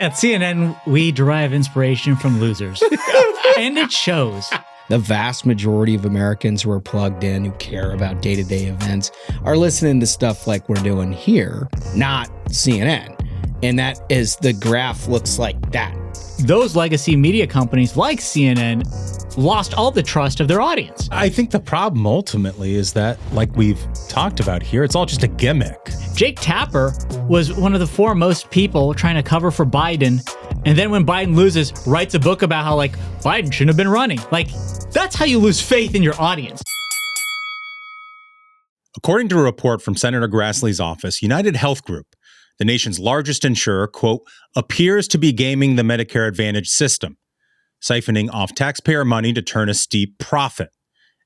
At CNN, we derive inspiration from losers. And it shows. The vast majority of Americans who are plugged in, who care about day-to-day events, are listening to stuff like we're doing here, not CNN. And that is, the graph looks like that. Those legacy media companies like CNN lost all the trust of their audience. I think the problem ultimately is that, like we've talked about here, it's all just a gimmick. Jake Tapper was one of the foremost people trying to cover for Biden. And then when Biden loses, writes a book about how, like, Biden shouldn't have been running. Like, that's how you lose faith in your audience. According to a report from Senator Grassley's office, United Health Group, the nation's largest insurer, quote, appears to be gaming the Medicare Advantage system, siphoning off taxpayer money to turn a steep profit.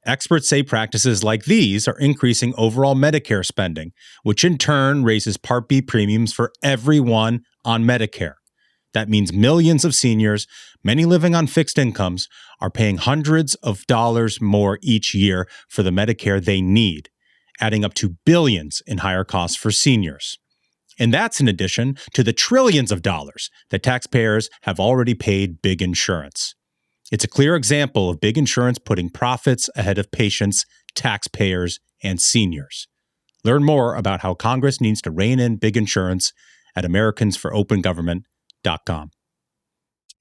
Experts say practices like these are increasing overall Medicare spending, which in turn raises Part B premiums for everyone on Medicare. That means millions of seniors, many living on fixed incomes, are paying hundreds of dollars more each year for the Medicare they need, adding up to billions in higher costs for seniors. And that's in addition to the trillions of dollars that taxpayers have already paid big insurance. It's a clear example of big insurance putting profits ahead of patients, taxpayers, and seniors. Learn more about how Congress needs to rein in big insurance at AmericansForOpenGovernment.com.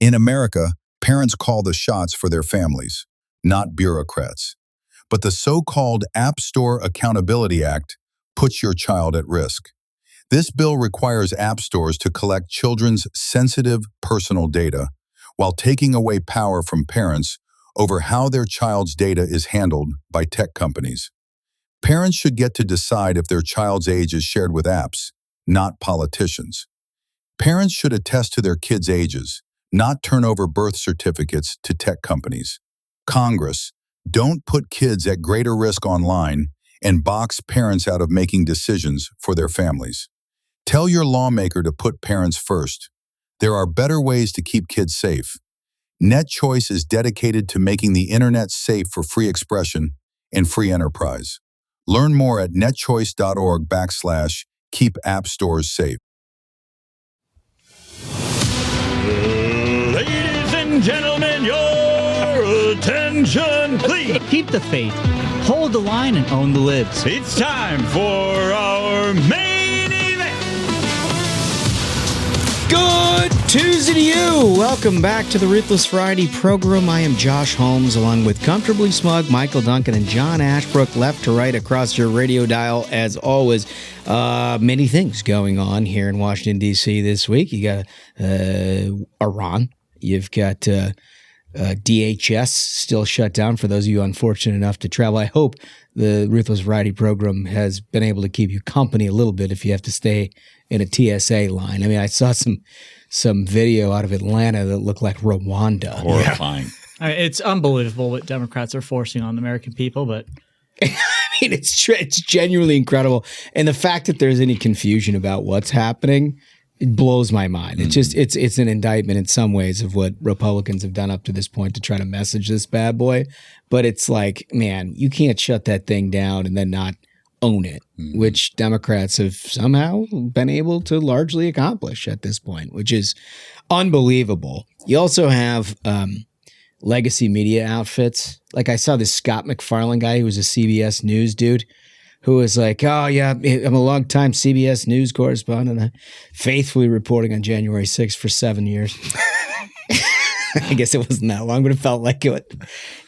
In America, parents call the shots for their families, not bureaucrats. But the so-called App Store Accountability Act puts your child at risk. This bill requires app stores to collect children's sensitive personal data while taking away power from parents over how their child's data is handled by tech companies. Parents should get to decide if their child's age is shared with apps, not politicians. Parents should attest to their kids' ages, not turn over birth certificates to tech companies. Congress, don't put kids at greater risk online and box parents out of making decisions for their families. Tell your lawmaker to put parents first. There are better ways to keep kids safe. NetChoice is dedicated to making the internet safe for free expression and free enterprise. Learn more at netchoice.org/keep app stores safe. Ladies and gentlemen, your attention, please. Keep the faith, hold the line, and own the libs. It's time for our main event. Good Tuesday to you. Welcome back to the Ruthless Friday program. I am Josh Holmes, along with Comfortably Smug, Michael Duncan, and John Ashbrook, left to right across your radio dial. As always, many things going on here in Washington, D.C. this week. You got Iran. You've got DHS still shut down for those of you unfortunate enough to travel. I hope the Ruthless Variety program has been able to keep you company a little bit if you have to stay in a TSA line. I mean, I saw some video out of Atlanta that looked like Rwanda. Horrifying. Yeah. It's unbelievable what Democrats are forcing on the American people, but I mean, it's genuinely incredible. And the fact that there's any confusion about what's happening, it blows my mind. It's just it's an indictment in some ways of what Republicans have done up to this point to try to message this bad boy. But it's like, man, you can't shut that thing down and then not own it, which Democrats have somehow been able to largely accomplish at this point, which is unbelievable. You also have legacy media outfits. Like I saw this Scott McFarlane guy who was a CBS News dude who was like, oh, yeah, I'm a longtime CBS News correspondent, faithfully reporting on January 6th for 7 years. I guess it wasn't that long, but it felt like it.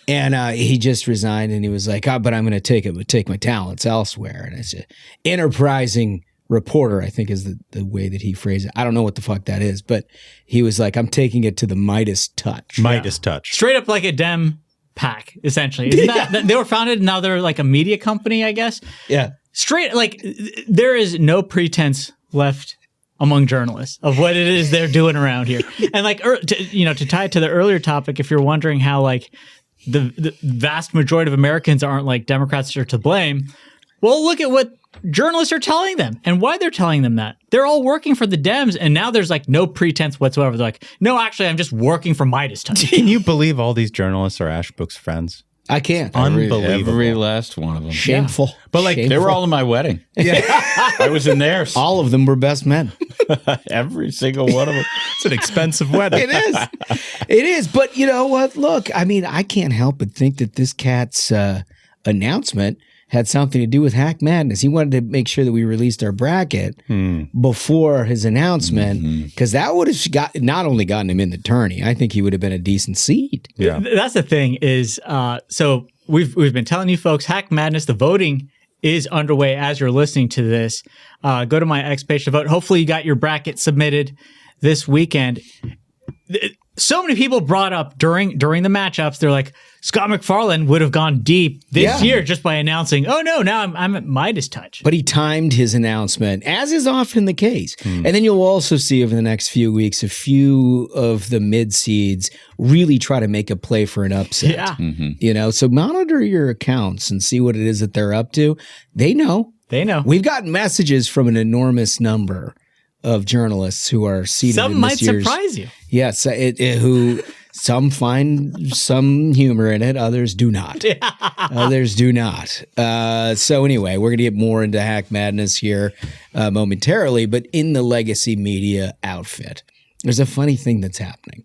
And he just resigned, and he was like, oh, but I'm going to take my talents elsewhere. And it's an enterprising reporter, I think is the way that he phrased it. I don't know what the fuck that is, but he was like, I'm taking it to the Midas touch. Midas touch. Straight up like a Dem pack, essentially. Isn't that, they were founded, now they're like a media company, I guess. Yeah. Straight, like, there is no pretense left among journalists of what it is they're doing around here. And like, to tie it to the earlier topic, if you're wondering how like the vast majority of Americans aren't like Democrats are to blame, well, look at what journalists are telling them and why they're telling them that. They're all working for the Dems, and now there's like no pretense whatsoever. They're like, no, actually, I'm just working for Midas touch. Can you believe all these journalists are Ashbrook's friends? I can't. Unbelievable. Every last one of them. Shameful. But like Shameful. They were all in my wedding. Yeah. I was in theirs. All of them were best men. Every single one of them. It's an expensive wedding. It is. It is. But you know what? Look, I mean, I can't help but think that this cat's announcement had something to do with Hack Madness. He wanted to make sure that we released our bracket before his announcement, because that would have not only gotten him in the tourney, I think he would have been a decent seed. Yeah. That's the thing is, so we've been telling you folks, Hack Madness, the voting is underway as you're listening to this. Go to my X page to vote. Hopefully you got your bracket submitted this weekend. So many people brought up during the matchups, they're like, Scott McFarlane would have gone deep this year just by announcing, oh no, now I'm at Midas touch. But he timed his announcement, as is often the case. And then you'll also see over the next few weeks, a few of the mid-seeds really try to make a play for an upset. Yeah. You know, so monitor your accounts and see what it is that they're up to. They know. We've got messages from an enormous number of journalists who are seated Some in this might year's, surprise you. Yes, who some find some humor in it, others do not. Others do not. So anyway, we're going to get more into Hack Madness here momentarily, but in the legacy media outfit, there's a funny thing that's happening.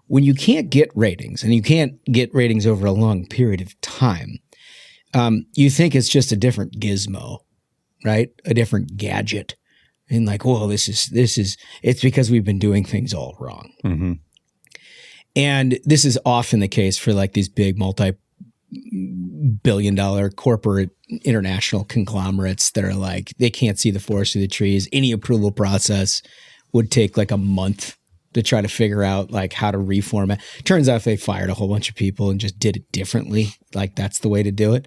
When you can't get ratings, and you can't get ratings over a long period of time, you think it's just a different gizmo, right? A different gadget. And like, well, this is, it's because we've been doing things all wrong. And this is often the case for like these big multi-billion-dollar corporate international conglomerates that are like, they can't see the forest through the trees. Any approval process would take like a month to try to figure out like how to reformat. Turns out they fired a whole bunch of people and just did it differently. Like that's the way to do it.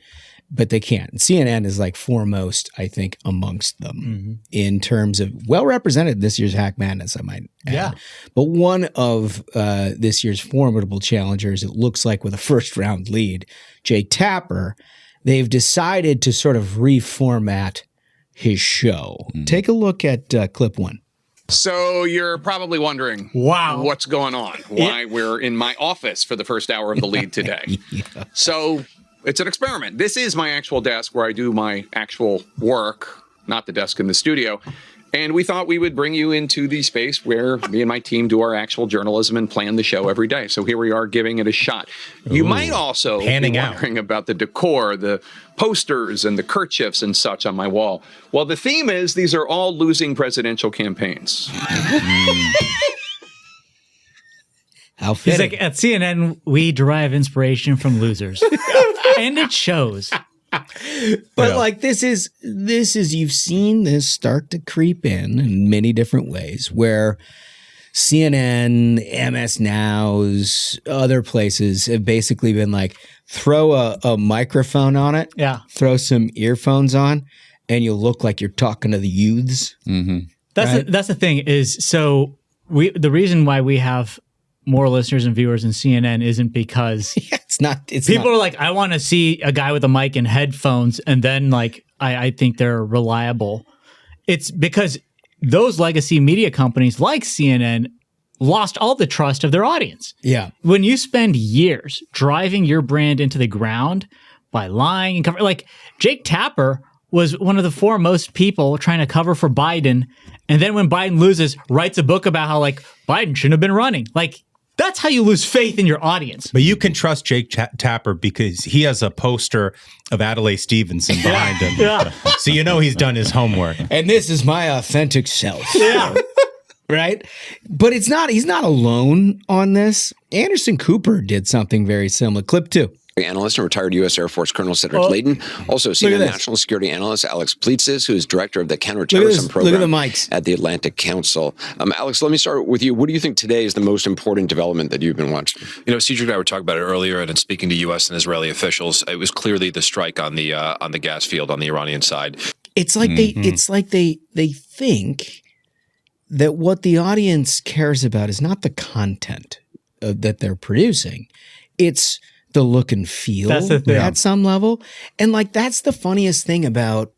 But they can't. And CNN is like foremost, I think, amongst them in terms of well represented this year's Hack Madness, I might add. Yeah. But one of this year's formidable challengers, it looks like with a first round lead, Jake Tapper, they've decided to sort of reformat his show. Take a look at clip one. So you're probably wondering, what's going on? Why we're in my office for the first hour of the lead today. So it's an experiment. This is my actual desk where I do my actual work, not the desk in the studio. And we thought we would bring you into the space where me and my team do our actual journalism and plan the show every day. So here we are giving it a shot. You might also be wondering about the decor, the posters and the kerchiefs and such on my wall. Well, the theme is these are all losing presidential campaigns. He's like, at CNN, we derive inspiration from losers. And it shows. But like this is you've seen this start to creep in many different ways where CNN, MS Now's, other places have basically been like, throw a microphone on it, throw some earphones on, and you'll look like you're talking to the youths. That's the thing is, so the reason why we have more listeners and viewers in CNN isn't because people are like, I want to see a guy with a mic and headphones, and then like I think they're reliable. It's because those legacy media companies like CNN lost all the trust of their audience. Yeah. When you spend years driving your brand into the ground by lying and covering, like Jake Tapper was one of the foremost people trying to cover for Biden, and then when Biden loses, writes a book about how like Biden shouldn't have been running. Like, that's how you lose faith in your audience. But you can trust Jake Tapper because he has a poster of Adlai Stevenson behind him. So you know he's done his homework. And this is my authentic self. Right? But he's not alone on this. Anderson Cooper did something very similar. Clip 2. Analyst and retired U.S. Air Force Colonel Cedric Layton. Also, CNN National Security Analyst Alex Pleatzis, who is Director of the Counterterrorism Program at the Atlantic Council. Alex, let me start with you. What do you think today is the most important development that you've been watching? You know, Cedric and I were talking about it earlier, and in speaking to U.S. and Israeli officials, it was clearly the strike on the gas field on the Iranian side. It's like they think that what the audience cares about is not the content that they're producing. It's the look and feel at some level. And like, that's the funniest thing about,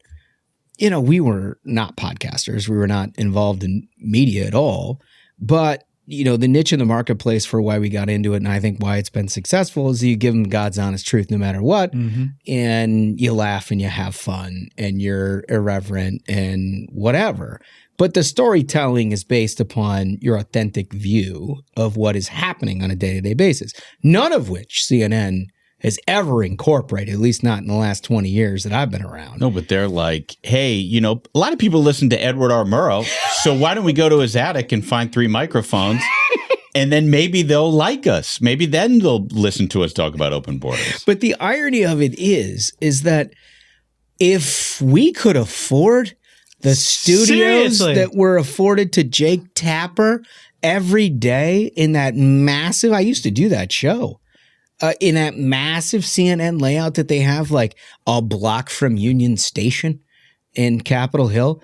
we were not podcasters. We were not involved in media at all, but the niche in the marketplace for why we got into it, and I think why it's been successful, is you give them God's honest truth no matter what, and you laugh and you have fun and you're irreverent and whatever. But the storytelling is based upon your authentic view of what is happening on a day-to-day basis, none of which CNN has ever incorporated, at least not in the last 20 years that I've been around. No, but they're like, hey, a lot of people listen to Edward R. Murrow, so why don't we go to his attic and find 3 microphones, and then maybe they'll like us. Maybe then they'll listen to us talk about open borders. But the irony of it is that if we could afford the studios that were afforded to Jake Tapper every day in that massive, I used to do that show, in that massive CNN layout that they have, like a block from Union Station in Capitol Hill,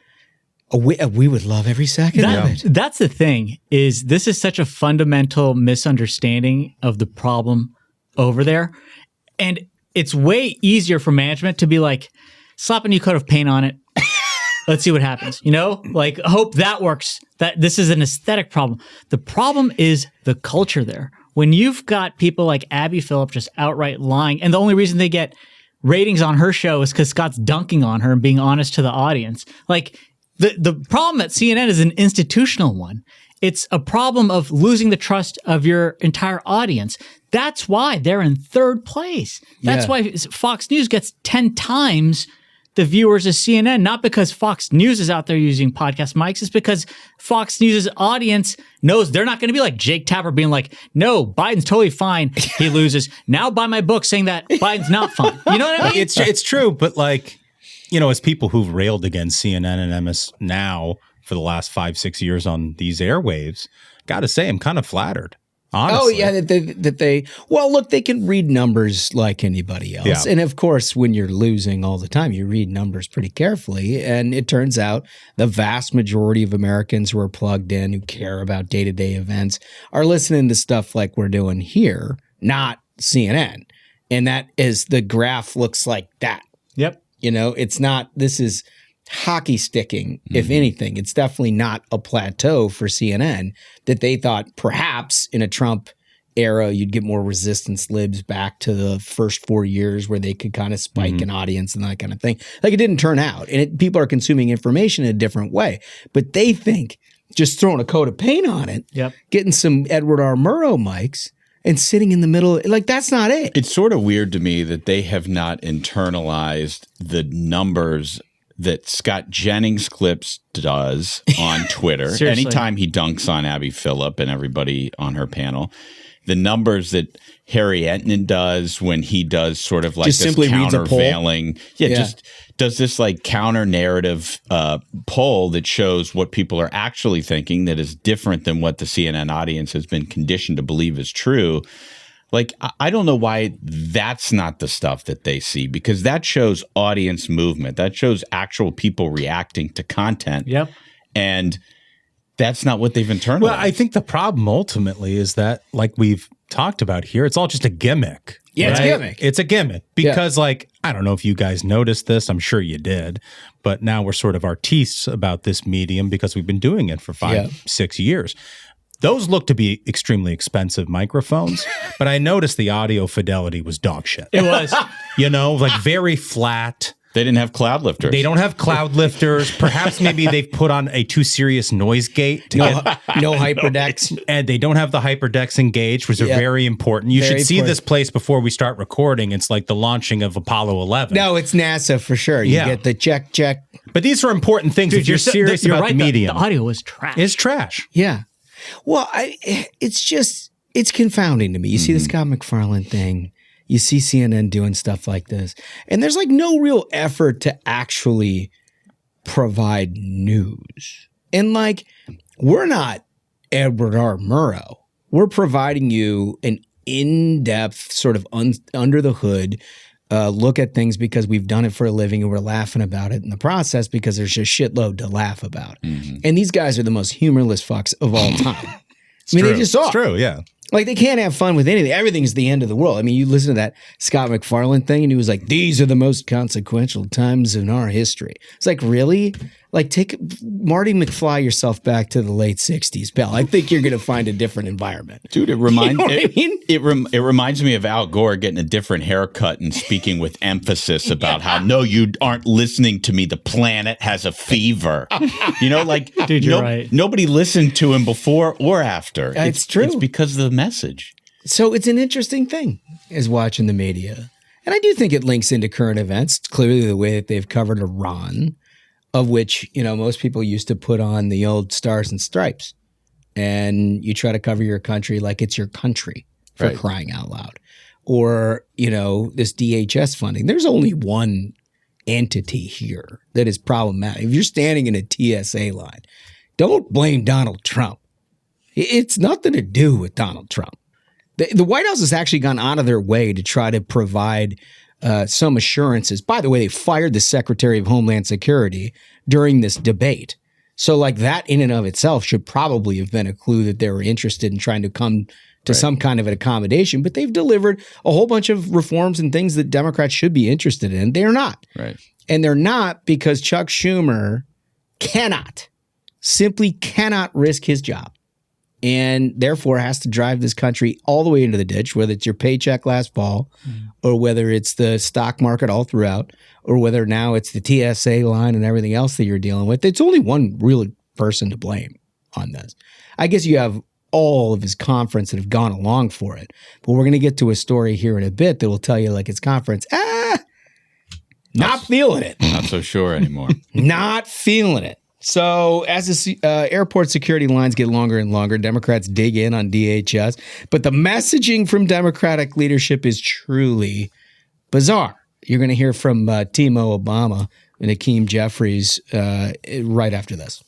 we would love every second of it. That's the thing, is this is such a fundamental misunderstanding of the problem over there. And it's way easier for management to be like, slap a new coat of paint on it. Let's see what happens. Like, hope that works. That this is an aesthetic problem. The problem is the culture there. When you've got people like Abby Phillip just outright lying, and the only reason they get ratings on her show is because Scott's dunking on her and being honest to the audience. Like, the problem at CNN is an institutional one. It's a problem of losing the trust of your entire audience. That's why they're in third place. That's why Fox News gets 10 times the viewers of CNN, not because Fox News is out there using podcast mics. It's because Fox News' audience knows they're not going to be like Jake Tapper being like, no, Biden's totally fine. He loses. Now buy my book saying that Biden's not fine. You know what I mean? It's true, but as people who've railed against CNN and MS Now for the last 5-6 years on these airwaves, got to say I'm kind of flattered. Honestly. Oh, yeah, that they well, look, they can read numbers like anybody else. Yeah. And of course, when you're losing all the time, you read numbers pretty carefully. And it turns out the vast majority of Americans who are plugged in, who care about day-to-day events, are listening to stuff like we're doing here, not CNN. And that is, the graph looks like that. Yep. It's not, this is hockey sticking, if anything. It's definitely not a plateau for CNN that they thought perhaps in a Trump era you'd get more resistance libs back to the first 4 years where they could kind of spike an audience and that kind of thing. Like, it didn't turn out, and people are consuming information in a different way. But they think just throwing a coat of paint on it, getting some Edward R. Murrow mics, and sitting in the middle, like, that's not it. It's sort of weird to me that they have not internalized the numbers that Scott Jennings Clips does on Twitter. Anytime he dunks on Abby Phillip and everybody on her panel, the numbers that Harry Entman does when he does sort of like just this simply countervailing, just does this like counter narrative poll that shows what people are actually thinking that is different than what the CNN audience has been conditioned to believe is true. Like, I don't know why that's not the stuff that they see, because that shows audience movement. That shows actual people reacting to content. Yep. And that's not what they've internalized. Well, I think the problem ultimately is that, like we've talked about here, it's all just a gimmick. Yeah, It's a gimmick. It's a gimmick because, I don't know if you guys noticed this. I'm sure you did. But now we're sort of artistes about this medium because we've been doing it for 5-6 years. Those look to be extremely expensive microphones, but I noticed the audio fidelity was dog shit. It was. Very flat. They didn't have cloud lifters. They don't have cloud lifters. Perhaps maybe they've put on a too serious noise gate. No hyperdecks. And they don't have the hyperdecks engaged, which are very important. You should see this place before we start recording. It's like the launching of Apollo 11. No, it's NASA for sure. You get the check. But these are important things if you're serious about the medium. The audio is trash. It's trash. Yeah. Well, it's confounding to me. You see the Scott McFarlane thing. You see CNN doing stuff like this. And there's like no real effort to actually provide news. And like, we're not Edward R. Murrow. We're providing you an in-depth sort of under the hood look at things because we've done it for a living and we're laughing about it in the process because there's a shitload to laugh about. And these guys are the most humorless fucks of all time. They just are. It's true, yeah. Like, they can't have fun with anything. Everything's the end of the world. I mean, you listen to that Scott McFarlane thing and he was like, these are the most consequential times in our history. It's like, really? Like, take Marty McFly yourself back to the late 60s, pal. I think you're going to find a different environment. Dude, it reminds it reminds me of Al Gore getting a different haircut and speaking with emphasis about how, no, you aren't listening to me. The planet has a fever. You know, like, dude, you're right. Nobody listened to him before or after. It's true. It's because of the message. So it's an interesting thing, is watching the media. And I do think it links into current events. It's clearly the way that they've covered Iran, of which, you know, most people used to put on the old stars and stripes. And you try to cover your country like it's your country, for crying out loud. Or, you know, this DHS funding. There's only one entity here that is problematic. If you're standing in a TSA line, don't blame Donald Trump. It's nothing to do with Donald Trump. The White House has actually gone out of their way to try to provide some assurances. By the way, they fired the Secretary of Homeland Security during this debate. So like that in and of itself should probably have been a clue that they were interested in trying to come to some kind of an accommodation. But they've delivered a whole bunch of reforms and things that Democrats should be interested in. They're not. Right. And they're not because Chuck Schumer simply cannot risk his job. And therefore has to drive this country all the way into the ditch, whether it's your paycheck last fall or whether it's the stock market all throughout or whether now it's the TSA line and everything else that you're dealing with. It's only one real person to blame on this. I guess you have all of his conference that have gone along for it. But we're going to get to a story here in a bit that will tell you like his conference, not feeling it. Not so sure anymore. Not feeling it. So as the airport security lines get longer and longer, Democrats dig in on DHS. But the messaging from Democratic leadership is truly bizarre. You're going to hear from Timo Obama and Hakeem Jeffries right after this.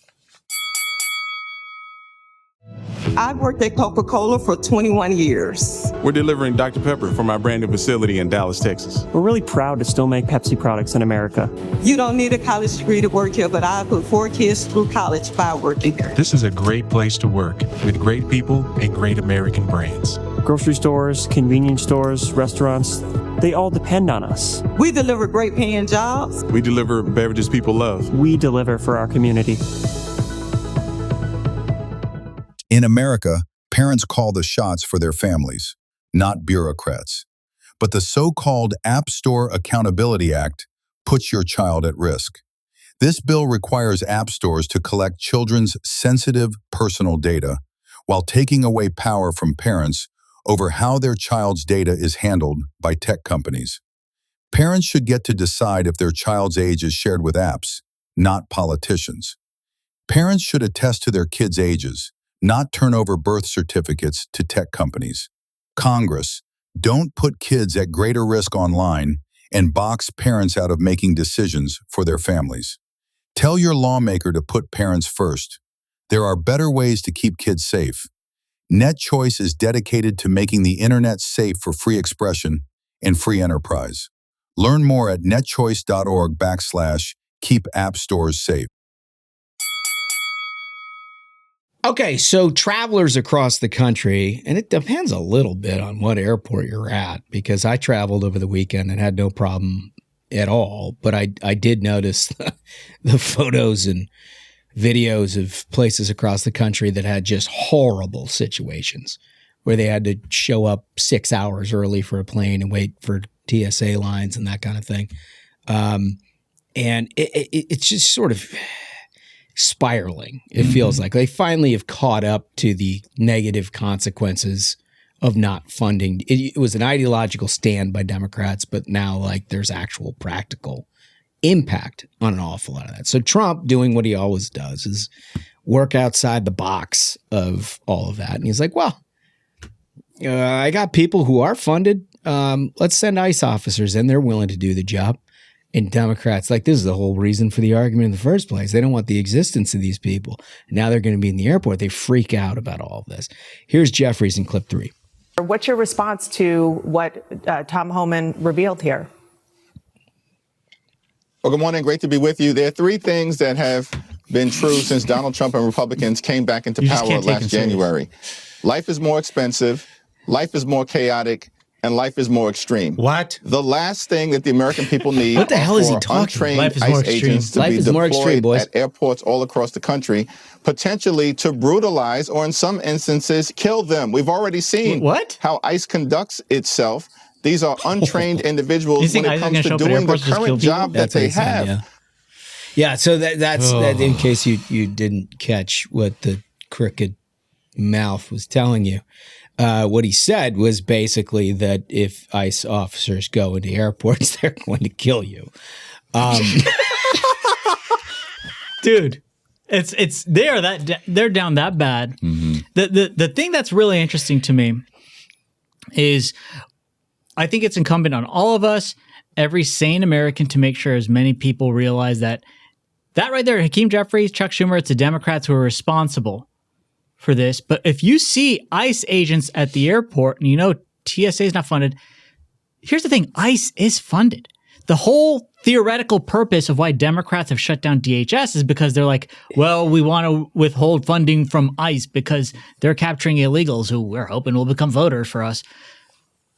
I've worked at Coca-Cola for 21 years. We're delivering Dr. Pepper from our brand new facility in Dallas, Texas. We're really proud to still make Pepsi products in America. You don't need a college degree to work here, but I put 4 kids through college by working here. This is a great place to work with great people and great American brands. Grocery stores, convenience stores, restaurants, they all depend on us. We deliver great paying jobs. We deliver beverages people love. We deliver for our community. In America, parents call the shots for their families, not bureaucrats. But the so-called App Store Accountability Act puts your child at risk. This bill requires app stores to collect children's sensitive personal data while taking away power from parents over how their child's data is handled by tech companies. Parents should get to decide if their child's age is shared with apps, not politicians. Parents should attest to their kids' ages, not turn over birth certificates to tech companies. Congress, don't put kids at greater risk online and box parents out of making decisions for their families. Tell your lawmaker to put parents first. There are better ways to keep kids safe. NetChoice is dedicated to making the internet safe for free expression and free enterprise. Learn more at netchoice.org/keep app stores safe. Okay, so travelers across the country, and it depends a little bit on what airport you're at, because I traveled over the weekend and had no problem at all, but I did notice the photos and videos of places across the country that had just horrible situations where they had to show up 6 hours early for a plane and wait for TSA lines and that kind of thing. And it's just sort of spiraling. It feels like they finally have caught up to the negative consequences of not funding. It was an ideological stand by Democrats, but now like there's actual practical impact on an awful lot of that. So Trump doing what he always does is work outside the box of all of that. And he's like, well, I got people who are funded. Let's send ICE officers in. They're willing to do the job. And Democrats, like, this is the whole reason for the argument in the first place. They don't want the existence of these people. Now they're going to be in the airport. They freak out about all of this. Here's Jeffries in clip 3. What's your response to what Tom Homan revealed here? Well, good morning. Great to be with you. There are 3 things that have been true since Donald Trump and Republicans came back into power last January. Life is more expensive, life is more chaotic, and life is more extreme. What? The last thing that the American people need What the hell is he talking? untrained Life is more ICE extreme. agents to Life be is more extreme, deployed boys. at airports all across the country, potentially to brutalize or in some instances kill them. We've already seen how ICE conducts itself. These are untrained individuals when it comes to doing the current job that they have. Yeah, so that's that in case you didn't catch what the crooked mouth was telling you. What he said was basically that if ICE officers go into airports, they're going to kill you. Dude, they're down that bad. Mm-hmm. The thing that's really interesting to me is I think it's incumbent on all of us, every sane American, to make sure as many people realize that right there, Hakeem Jeffries, Chuck Schumer, it's the Democrats who are responsible for this. But if you see ICE agents at the airport and you know TSA is not funded, here's the thing, ICE is funded. The whole theoretical purpose of why Democrats have shut down DHS is because they're like, well, we want to withhold funding from ICE because they're capturing illegals who we're hoping will become voters for us.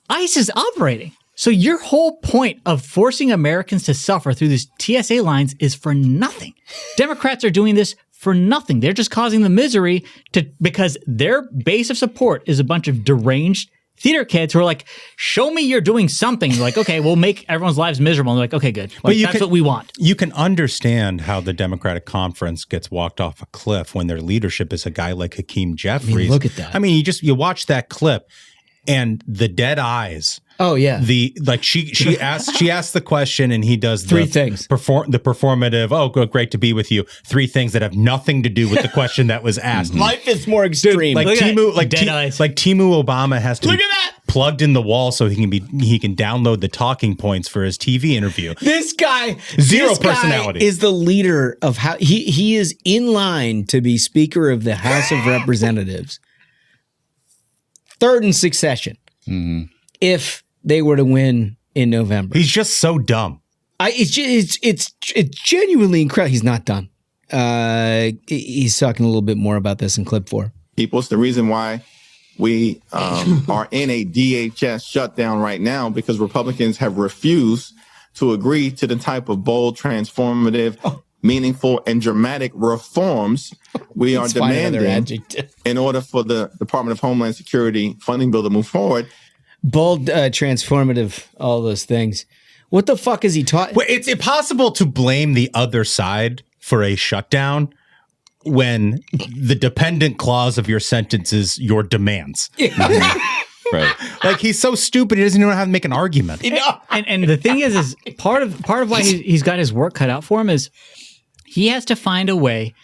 ICE is operating. So your whole point of forcing Americans to suffer through these TSA lines is for nothing. Democrats are doing this for nothing. They're just causing the misery because their base of support is a bunch of deranged theater kids who are like, show me you're doing something. You're like, okay, we'll make everyone's lives miserable. And they're like, okay, good. Like, that's what we want. You can understand how the Democratic Conference gets walked off a cliff when their leadership is a guy like Hakeem Jeffries. I mean, look at that. I mean, you watch that clip and the dead eyes. Oh yeah. She asks the question and he does three things. The performative, oh, great to be with you. Three things that have nothing to do with the question that was asked. Life is more extreme. Like Timu Obama has to be plugged in the wall so he can download the talking points for his TV interview. This guy personality is the leader of how he is in line to be Speaker of the House of Representatives. Third in succession. Mm-hmm. If they were to win in November. He's just so dumb. It's genuinely incredible. He's not done. He's talking a little bit more about this in clip 4. People, it's the reason why we are in a DHS shutdown right now, because Republicans have refused to agree to the type of bold, transformative, meaningful, and dramatic reforms we are demanding in order for the Department of Homeland Security funding bill to move forward. Bold, transformative, all those things. What the fuck is he talking? Well, it's impossible to blame the other side for a shutdown when the dependent clause of your sentence is your demands. Right. Like, he's so stupid, he doesn't even know how to make an argument. And the thing is part of why he's got his work cut out for him is he has to find a way.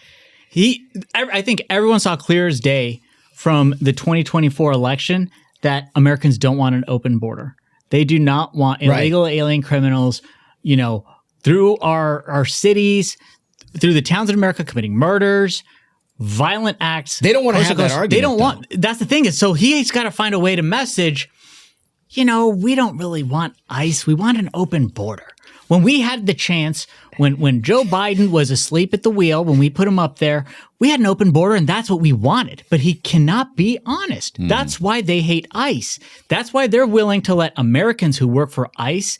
I think everyone saw clear as day from the 2024 election that Americans don't want an open border. They do not want illegal alien criminals, through our cities, through the towns in America committing murders, violent acts. They don't want to have that argument. They don't want. That's the thing is, so he's got to find a way to message, we don't really want ICE. We want an open border. When we had the chance, when Joe Biden was asleep at the wheel, when we put him up there, we had an open border and that's what we wanted. But he cannot be honest. That's why they hate ICE. That's why they're willing to let Americans who work for ICE,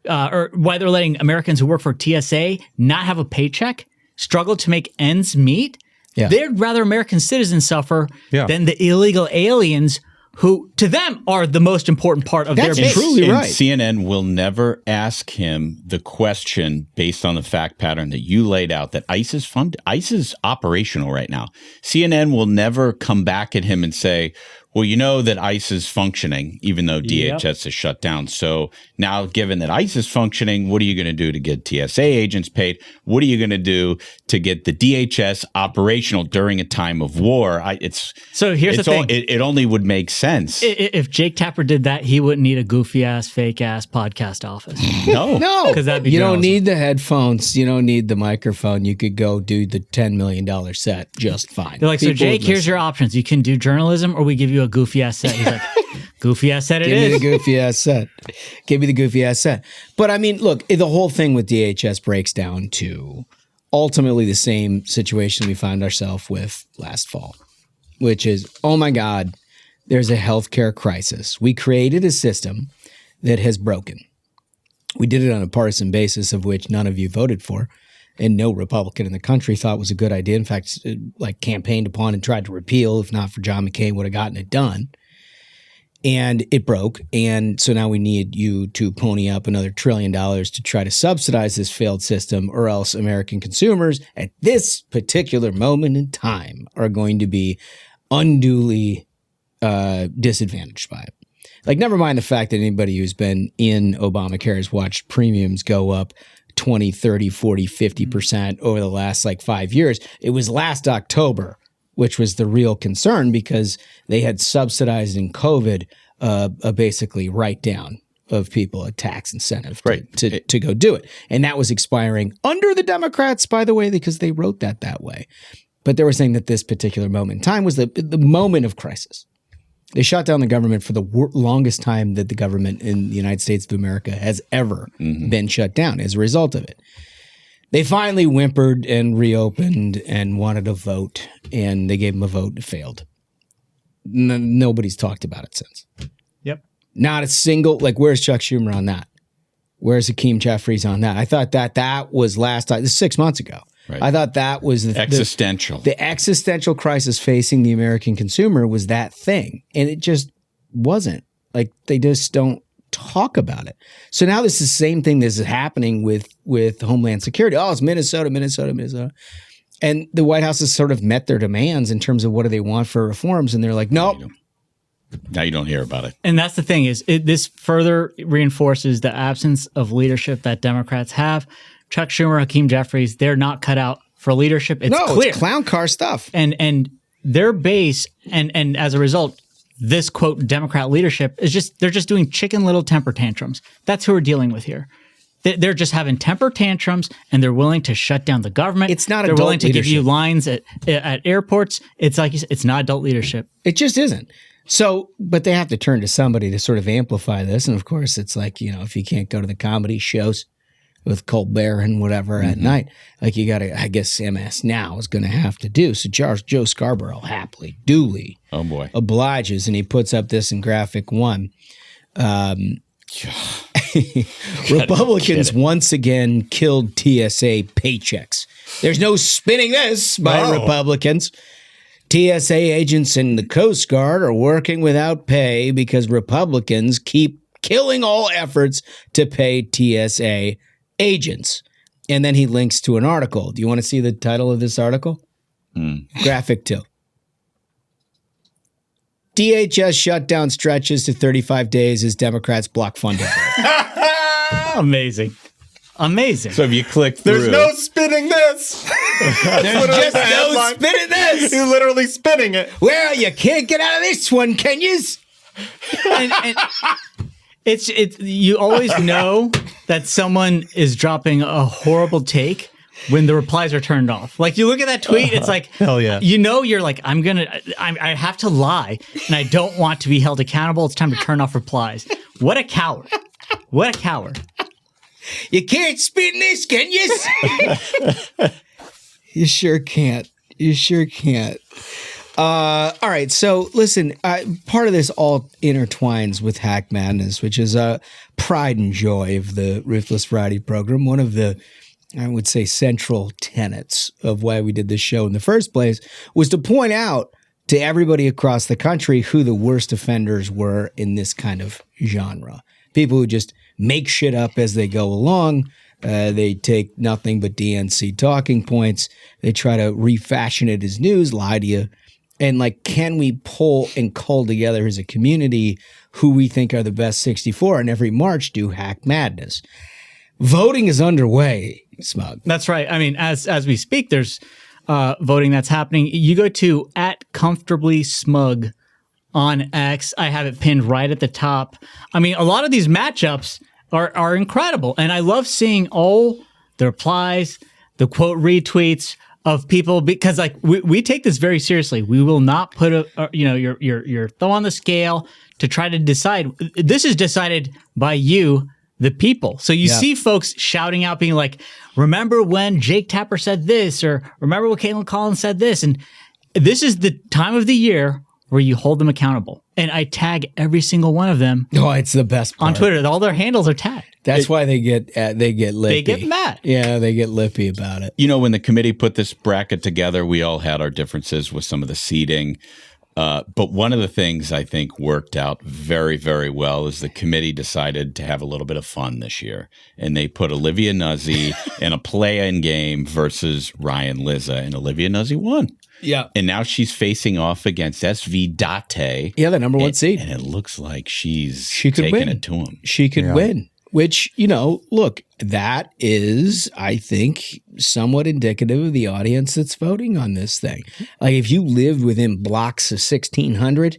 or why they're letting Americans who work for TSA not have a paycheck, struggle to make ends meet. Yeah. They'd rather American citizens suffer than the illegal aliens who, to them, are the most important part of their base. Truly right. CNN will never ask him the question based on the fact pattern that you laid out, that ICE is funded. ICE is operational right now. CNN will never come back at him and say, well, you know that ICE is functioning, even though DHS is shut down. So now, given that ICE is functioning, what are you going to do to get TSA agents paid? What are you going to do to get the DHS operational during a time of war? So here's the thing. It only would make sense. If Jake Tapper did that, he wouldn't need a goofy-ass, fake-ass podcast office. No. Because that'd be You don't need the headphones. You don't need the microphone. You could go do the $10 million set just fine. They're like, so Jake, here's your options. You can do journalism or we give you a goofy ass set. He's like, goofy ass set it is. Give me the goofy ass set. Give me the goofy ass set. But I mean, look, the whole thing with DHS breaks down to ultimately the same situation we found ourselves with last fall, which is, oh my God, there's a healthcare crisis. We created a system that has broken. We did it on a partisan basis of which none of you voted for, and no Republican in the country thought was a good idea. In fact, like campaigned upon and tried to repeal. If not for John McCain, would have gotten it done. And it broke. And so now we need you to pony up another $1 trillion to try to subsidize this failed system, or else American consumers at this particular moment in time are going to be unduly disadvantaged by it. Like, never mind the fact that anybody who's been in Obamacare has watched premiums go up 20, 30, 40, 50% over the last like 5 years. It was last October, which was the real concern, because they had subsidized in COVID a basically write down of people, a tax incentive to go do it. And that was expiring under the Democrats, by the way, because they wrote that way. But they were saying that this particular moment in time was the moment of crisis. They shut down the government for the longest time that the government in the United States of America has ever been shut down as a result of it. They finally whimpered and reopened and wanted a vote, and they gave them a vote and it failed. Nobody's talked about it since. Yep. Not a single, like, where's Chuck Schumer on that? Where's Hakeem Jeffries on that? I thought that was last time, this is 6 months ago. Right. I thought that was the existential. The existential crisis facing the American consumer was that thing. And it just wasn't. Like, they just don't talk about it. So now this is the same thing that is happening with Homeland Security. Oh, it's Minnesota. And the White House has sort of met their demands in terms of what do they want for reforms. And they're like, nope. Now you don't hear about it. And that's the thing is this further reinforces the absence of leadership that Democrats have. Chuck Schumer, Hakeem Jeffries, they're not cut out for leadership. It's clear. It's clown car stuff. And their base, and as a result, this quote Democrat leadership is they're just doing chicken little temper tantrums. That's who we're dealing with here. They're just having temper tantrums, and they're willing to shut down the government. It's not they're adult willing to leadership. give you lines at airports. It's like you said, it's not adult leadership. It just isn't. So, but they have to turn to somebody to sort of amplify this. And of course, it's like, if you can't go to the comedy shows with Colbert and whatever at night, like, you got to, I guess MS Now is going to have to do. So Joe Scarborough happily, duly obliges, and he puts up this in graphic one. Republicans once again killed TSA paychecks. There's no spinning this by Republicans. TSA agents and the Coast Guard are working without pay because Republicans keep killing all efforts to pay TSA agents. And then he links to an article. Do you want to see the title of this article? Graphic 2. DHS shutdown stretches to 35 days as Democrats block funding. Amazing. So if you click through, there's no spinning this. There's just no spinning this. You're literally spinning it. Well, you can't get out of this one, can you? And it's you always know that someone is dropping a horrible take when the replies are turned off. Like, you look at that tweet, it's like, hell yeah. You're like, I have to lie, and I don't want to be held accountable. It's time to turn off replies. What a coward. What a coward. You can't spin this, can you? You sure can't. All right. So listen, part of this all intertwines with Hack Madness, which is a pride and joy of the Ruthless Friday program. One of the, I would say, central tenets of why we did this show in the first place was to point out to everybody across the country who the worst offenders were in this kind of genre. People who just make shit up as they go along. They take nothing but DNC talking points. They try to refashion it as news, lie to you. And like, can we pull and cull together as a community who we think are the best 64 and every March do Hack Madness? Voting is underway, Smug. That's right. I mean, as we speak, there's voting that's happening. You go to @ComfortablySmug on X. I have it pinned right at the top. I mean, a lot of these matchups are incredible. And I love seeing all the replies, the quote retweets of people, because like we take this very seriously. We will not put your thumb on the scale to try to decide. This is decided by you, the people. So you see folks shouting out, being like, remember when Jake Tapper said this, or remember when Caitlin Collins said this. And this is the time of the year where you hold them accountable. And I tag every single one of them. Oh, it's the best part. On Twitter. All their handles are tagged. That's why they get lippy. They get mad. Yeah, they get lippy about it. You know, when the committee put this bracket together, we all had our differences with some of the seating. But one of the things I think worked out very, very well is the committee decided to have a little bit of fun this year. And they put Olivia Nuzzi in a play-in game versus Ryan Lizza, and Olivia Nuzzi won. Yeah. And now she's facing off against SV Date. Yeah, the number one seed. And it looks like she could taking win. it to him. She could win. Which, look, that is, I think, somewhat indicative of the audience that's voting on this thing. Like, if you lived within blocks of 1600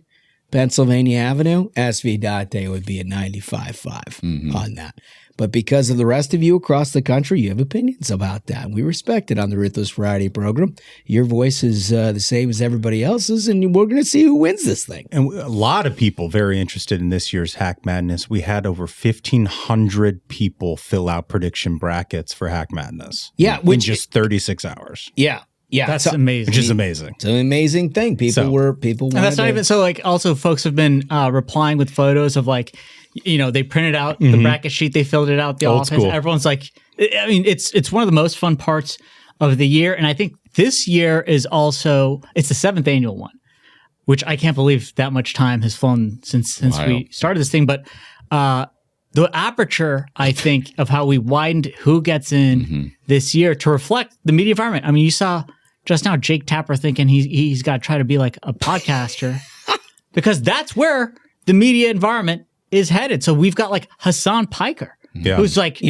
Pennsylvania Avenue, SV Date would be a 95.5 on that. But because of the rest of you across the country, you have opinions about that. We respect it on the Ruthless Variety program. Your voice is the same as everybody else's, and we're going to see who wins this thing. And a lot of people very interested in this year's Hack Madness. We had over 1,500 people fill out prediction brackets for Hack Madness. Yeah, in just 36 hours. Yeah. Yeah, that's amazing. Which is amazing. It's an amazing thing. People and that's not even so. Like, also, folks have been replying with photos of like, they printed out the bracket sheet, they filled it out at the Old office. school. Everyone's like, I mean, it's one of the most fun parts of the year, and I think this year is also it's the 7th annual one, which I can't believe that much time has flown since we started this thing, but. The aperture, I think, of how we widened who gets in this year to reflect the media environment. I mean, you saw just now Jake Tapper thinking he's got to try to be like a podcaster because that's where the media environment is headed. So we've got like Hassan Piker, who's like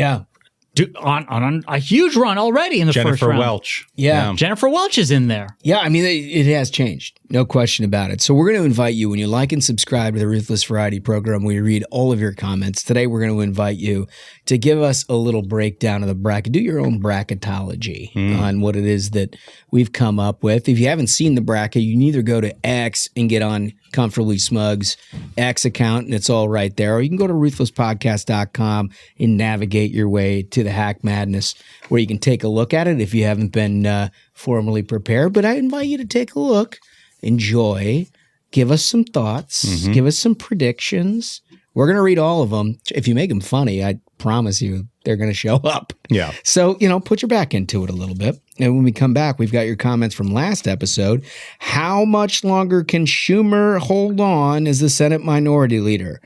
on a huge run already in the first round. Jennifer Welch. Yeah. Jennifer Welch is in there. Yeah, I mean, it has changed. No question about it. So we're going to invite you, when you like and subscribe to the Ruthless Variety program, we read all of your comments. Today, we're going to invite you to give us a little breakdown of the bracket. Do your own bracketology on what it is that we've come up with. If you haven't seen the bracket, you can either go to X and get on Comfortably Smug's X account, and it's all right there. Or you can go to ruthlesspodcast.com and navigate your way to the Hack Madness, where you can take a look at it if you haven't been formally prepared. But I invite you to take a look, enjoy, give us some thoughts, give us some predictions. We're going to read all of them. If you make them funny, I promise you they're going to show up. Yeah. So, put your back into it a little bit. And when we come back, we've got your comments from last episode. How much longer can Schumer hold on as the Senate Minority Leader?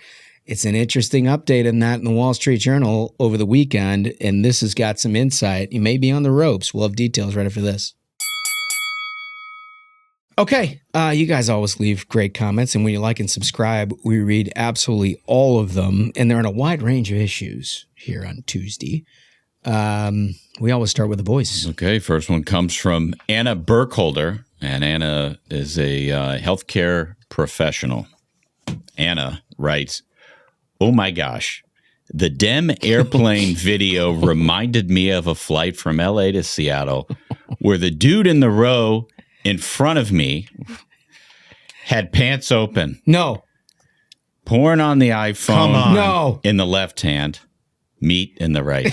It's an interesting update in that in the Wall Street Journal over the weekend, and this has got some insight. You may be on the ropes. We'll have details right after this. Okay, you guys always leave great comments, and when you like and subscribe, we read absolutely all of them, and they're in a wide range of issues here on Tuesday. We always start with the voice. Okay, first one comes from Anna Burkholder, and Anna is a healthcare professional. Anna writes, "Oh my gosh, the Dem airplane video reminded me of a flight from LA to Seattle where the dude in the row in front of me had pants open. No. Porn on the iPhone. Come on. No. In the left hand. Meat in the right.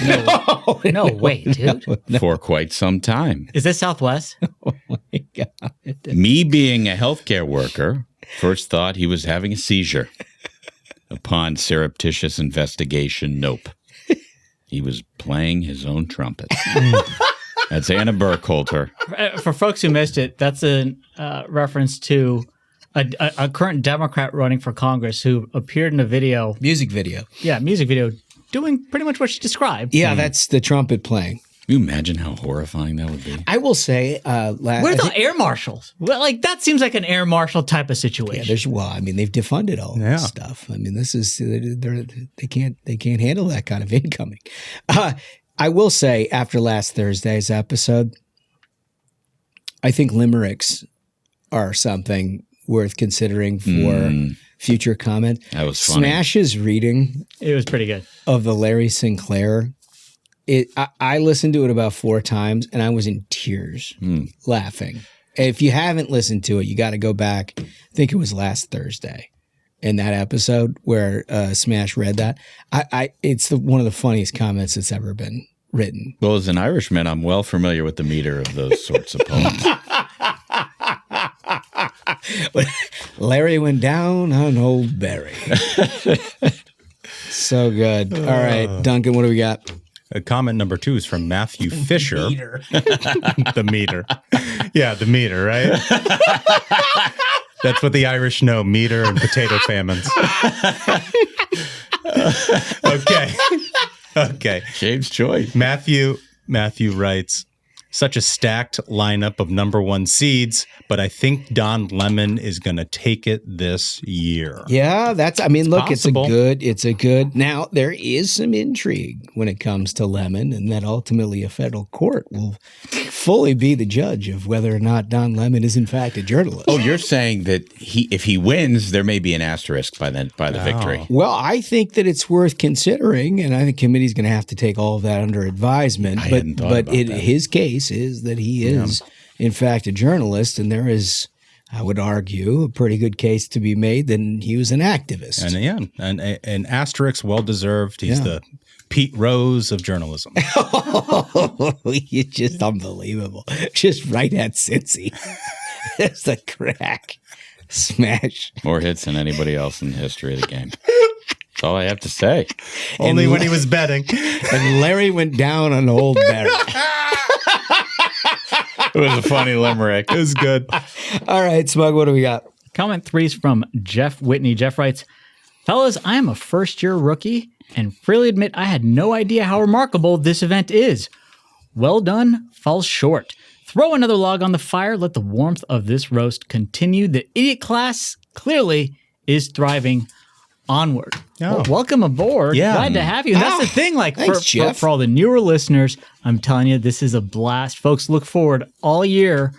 No, wait, dude. For quite some time. Is this Southwest? Oh my God. Me being a healthcare worker, first thought he was having a seizure. Upon surreptitious investigation, nope. He was playing his own trumpet. That's Anna Burkholder. For folks who missed it, that's a reference to a current Democrat running for Congress who appeared in a video. Music video. Yeah, music video, doing pretty much what she described. Yeah, that's the trumpet playing. Can you imagine how horrifying that would be? I will say, where are the air marshals? Well, like that seems like an air marshal type of situation. Yeah, they've defunded all this stuff. I mean, this is they can't handle that kind of incoming. I will say, after last Thursday's episode, I think limericks are something worth considering for future comment. That was funny. Smash's reading, it was pretty good, of the Larry Sinclair. I listened to it about 4 times, and I was in tears laughing. If you haven't listened to it, you got to go back. I think it was last Thursday in that episode where Smash read that. It's one of the funniest comments that's ever been written. Well, as an Irishman, I'm well familiar with the meter of those sorts of poems. Larry went down on old Barry. So good. All right, Duncan, what do we got? Comment number 2 is from Matthew Fisher. The meter. Yeah, the meter, right? That's what the Irish know, meter and potato famines. Okay. James Choice. Matthew writes, such a stacked lineup of number 1 seeds, but I think Don Lemon is going to take it this year. Yeah, look, possible. it's a good. Now, there is some intrigue when it comes to Lemon, and that ultimately a federal court will fully be the judge of whether or not Don Lemon is in fact a journalist. Oh, you're saying that if he wins, there may be an asterisk by the victory. Well, I think that it's worth considering, and I think committee's going to have to take all of that under advisement. His case is that he is, in fact, a journalist, and there is, I would argue, a pretty good case to be made that he was an activist. And an asterisk, well deserved. He's the Pete Rose of journalism. You're just unbelievable. Just right at Cincy. That's the crack. Smash. More hits than anybody else in the history of the game. That's all I have to say. Only when he was betting. And Larry went down on old Barry. It was a funny limerick. It was good. All right, Smug, what do we got? Comment 3 is from Jeff Whitney. Jeff writes, fellas, I am a first-year rookie and freely admit I had no idea how remarkable this event is. Well done, falls short. Throw another log on the fire. Let the warmth of this roast continue. The idiot class clearly is thriving onward. Well, welcome aboard. Yeah. Glad to have you. And that's the thing. Thanks, for all the newer listeners, I'm telling you, this is a blast. Folks, look forward all year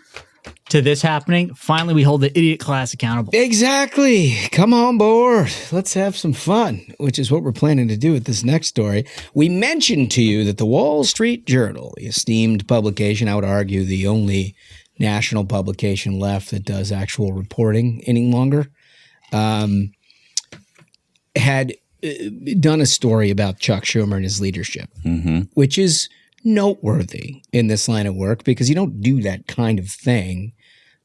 to this happening. Finally, we hold the idiot class accountable. Exactly. Come on board. Let's have some fun, which is what we're planning to do with this next story. We mentioned to you that the Wall Street Journal, the esteemed publication, I would argue the only national publication left that does actual reporting any longer, had done a story about Chuck Schumer and his leadership, which is noteworthy in this line of work because you don't do that kind of thing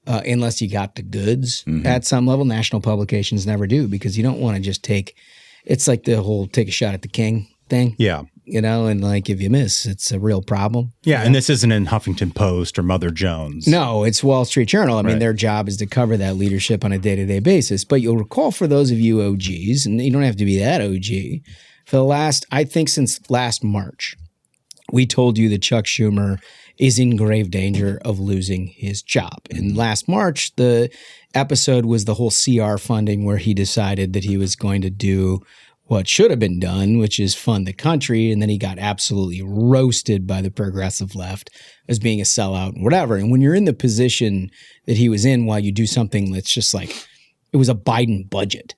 unless you got the goods at some level. National publications never do because you don't want to just it's like the whole take a shot at the king thing. Yeah. You know, and like if you miss, it's a real problem. Yeah, and this isn't in Huffington Post or Mother Jones. No, it's Wall Street Journal. I mean, their job is to cover that leadership on a day-to-day basis. But you'll recall for those of you OGs, and you don't have to be that OG, for the last, I think since last March, we told you that Chuck Schumer is in grave danger of losing his job. And last March, the episode was the whole CR funding where he decided that he was going to do what should have been done, which is fund the country. And then he got absolutely roasted by the progressive left as being a sellout and whatever. And when you're in the position that he was in while you do something that's just like, it was a Biden budget,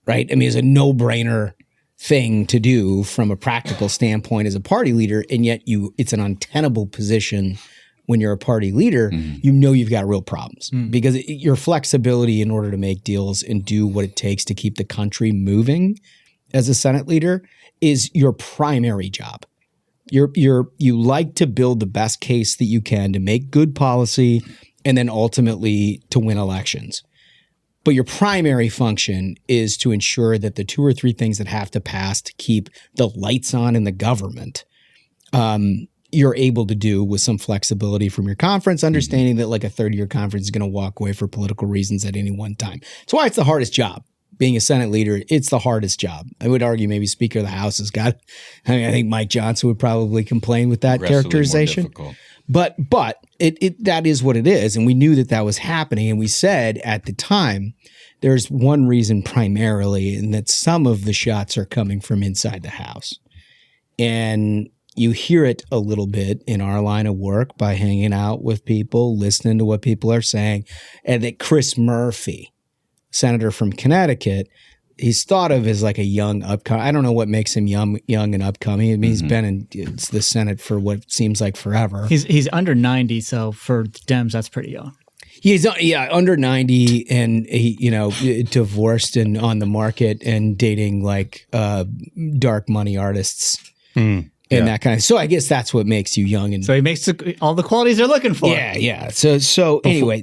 right? I mean, it's a no-brainer thing to do from a practical standpoint as a party leader. And yet it's an untenable position when you're a party leader, you know you've got real problems because your flexibility in order to make deals and do what it takes to keep the country moving as a Senate leader is your primary job. You like to build the best case that you can to make good policy and then ultimately to win elections. But your primary function is to ensure that the 2 or 3 things that have to pass to keep the lights on in the government, you're able to do with some flexibility from your conference, understanding that like a third-year conference is going to walk away for political reasons at any one time. That's why it's the hardest job. Being a Senate leader, it's the hardest job. I would argue maybe Speaker of the House has got, I think Mike Johnson would probably complain with that characterization. But that is what it is. And we knew that was happening. And we said at the time, there's one reason primarily, and that some of the shots are coming from inside the House. And you hear it a little bit in our line of work by hanging out with people, listening to what people are saying, and that Chris Murphy, senator from Connecticut, he's thought of as like a young upcoming. I don't know what makes him young and upcoming. I mean, he's been in the Senate for what seems like forever. He's under 90, so for Dems, that's pretty young. He's under 90, and he divorced and on the market and dating like dark money artists. And that kind of, so I guess that's what makes you young. And so he makes all the qualities they're looking for. Yeah. So anyway,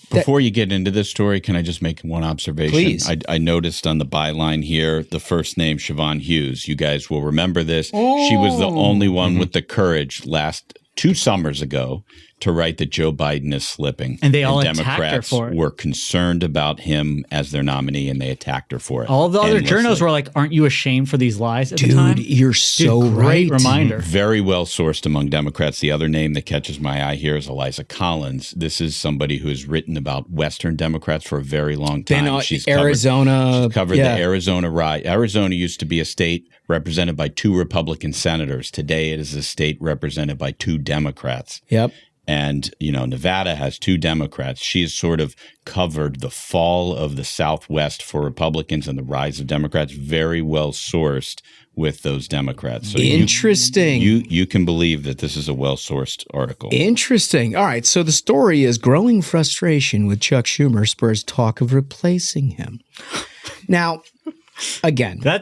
Before you get into this story, can I just make one observation? Please. I noticed on the byline here, the first name, Siobhan Hughes. You guys will remember this. She was the only one with the courage last 2 summers ago to write that Joe Biden is slipping. And they all attacked her Democrats for it. were concerned about him as their nominee, and they attacked her for it. All the other endlessly. journals were like, aren't you ashamed for these lies at the time? Dude, you're so great right. reminder. Very well sourced among Democrats. The other name that catches my eye here is Eliza Collins. This is somebody who has written about Western Democrats for a very long time. Then She's Arizona. covered yeah. the Arizona riot. Arizona used to be a state represented by 2 Republican senators. Today it is a state represented by 2 Democrats. Yep. And, Nevada has 2 Democrats. She has sort of covered the fall of the Southwest for Republicans and the rise of Democrats, very well sourced with those Democrats. So Interesting. You can believe that this is a well-sourced article. Interesting. All right. So the story is growing frustration with Chuck Schumer spurs talk of replacing him. Now, again, I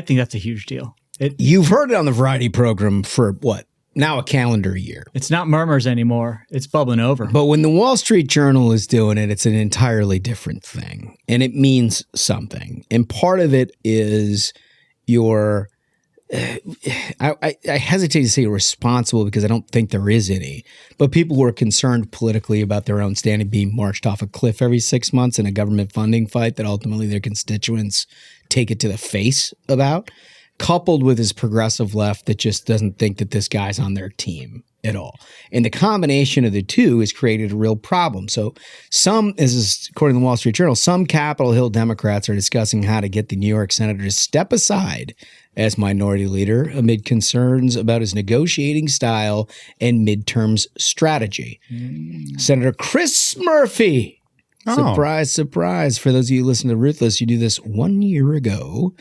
think that's a huge deal. You've heard it on the Variety program for what? Now a calendar year. It's not murmurs anymore. It's bubbling over. But when the Wall Street Journal is doing it, it's an entirely different thing. And it means something. And part of it is your I hesitate to say responsible because I don't think there is any. But people who are concerned politically about their own standing being marched off a cliff every 6 months in a government funding fight that ultimately their constituents take it to the face about, coupled with his progressive left that just doesn't think that this guy's on their team at all. And the combination of the two has created a real problem. So some, this is according to the Wall Street Journal, some Capitol Hill Democrats are discussing how to get the New York senator to step aside as minority leader amid concerns about his negotiating style and midterms strategy. Senator Chris Murphy. Surprise, surprise. For those of you who listen to Ruthless, you knew this 1 year ago.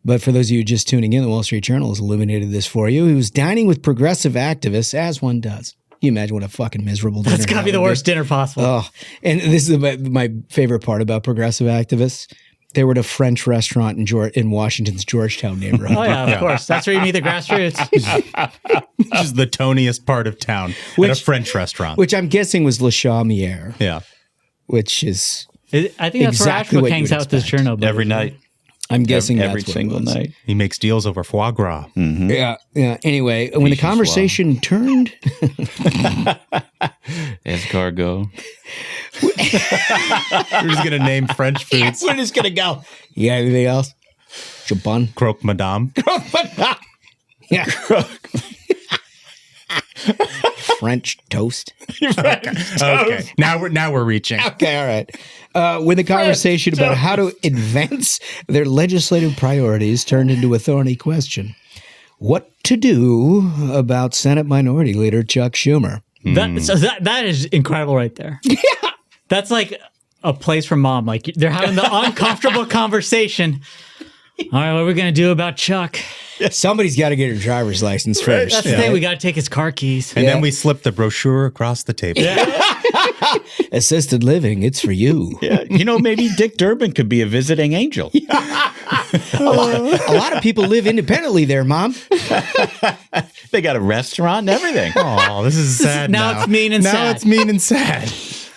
But for those of you just tuning in, the Wall Street Journal has illuminated this for you. He was dining with progressive activists, as one does. Can you imagine what a fucking miserable dinner. That's got to be the worst dinner possible. Oh, and this is my favorite part about progressive activists. They were at a French restaurant in Washington's Georgetown neighborhood. Oh, yeah, of course. That's where you meet the grassroots. Which is the toniest part of town, at a French restaurant. Which I'm guessing was Le Chaumière. Yeah. Which is I think that's exactly where what Ashbrook hangs you'd out with his expect. Chernobyl. Every night. I'm guessing every that's what single it was. night. He makes deals over foie gras. Mm-hmm. Yeah. Anyway, when the conversation turned, Escargot. We're just gonna name French foods. we're just gonna go. You got anything else? Jabun. Croque Madame. Yeah. French toast. Okay. Now we're reaching. Okay, all right. When the conversation about how to advance their legislative priorities turned into a thorny question. What to do about Senate Minority Leader Chuck Schumer? That is incredible right there. Yeah. That's like a place for mom. Like they're having the uncomfortable conversation. All right, what are we going to do about Chuck? Somebody's got to get her driver's license first. That's the thing. We got to take his car keys. And then we slip the brochure across the table. Assisted living, it's for you. Yeah, maybe Dick Durbin could be a visiting angel. A lot of people live independently there, Mom. They got a restaurant and everything. Oh, this is sad now. Now it's mean and sad. Now it's mean and sad.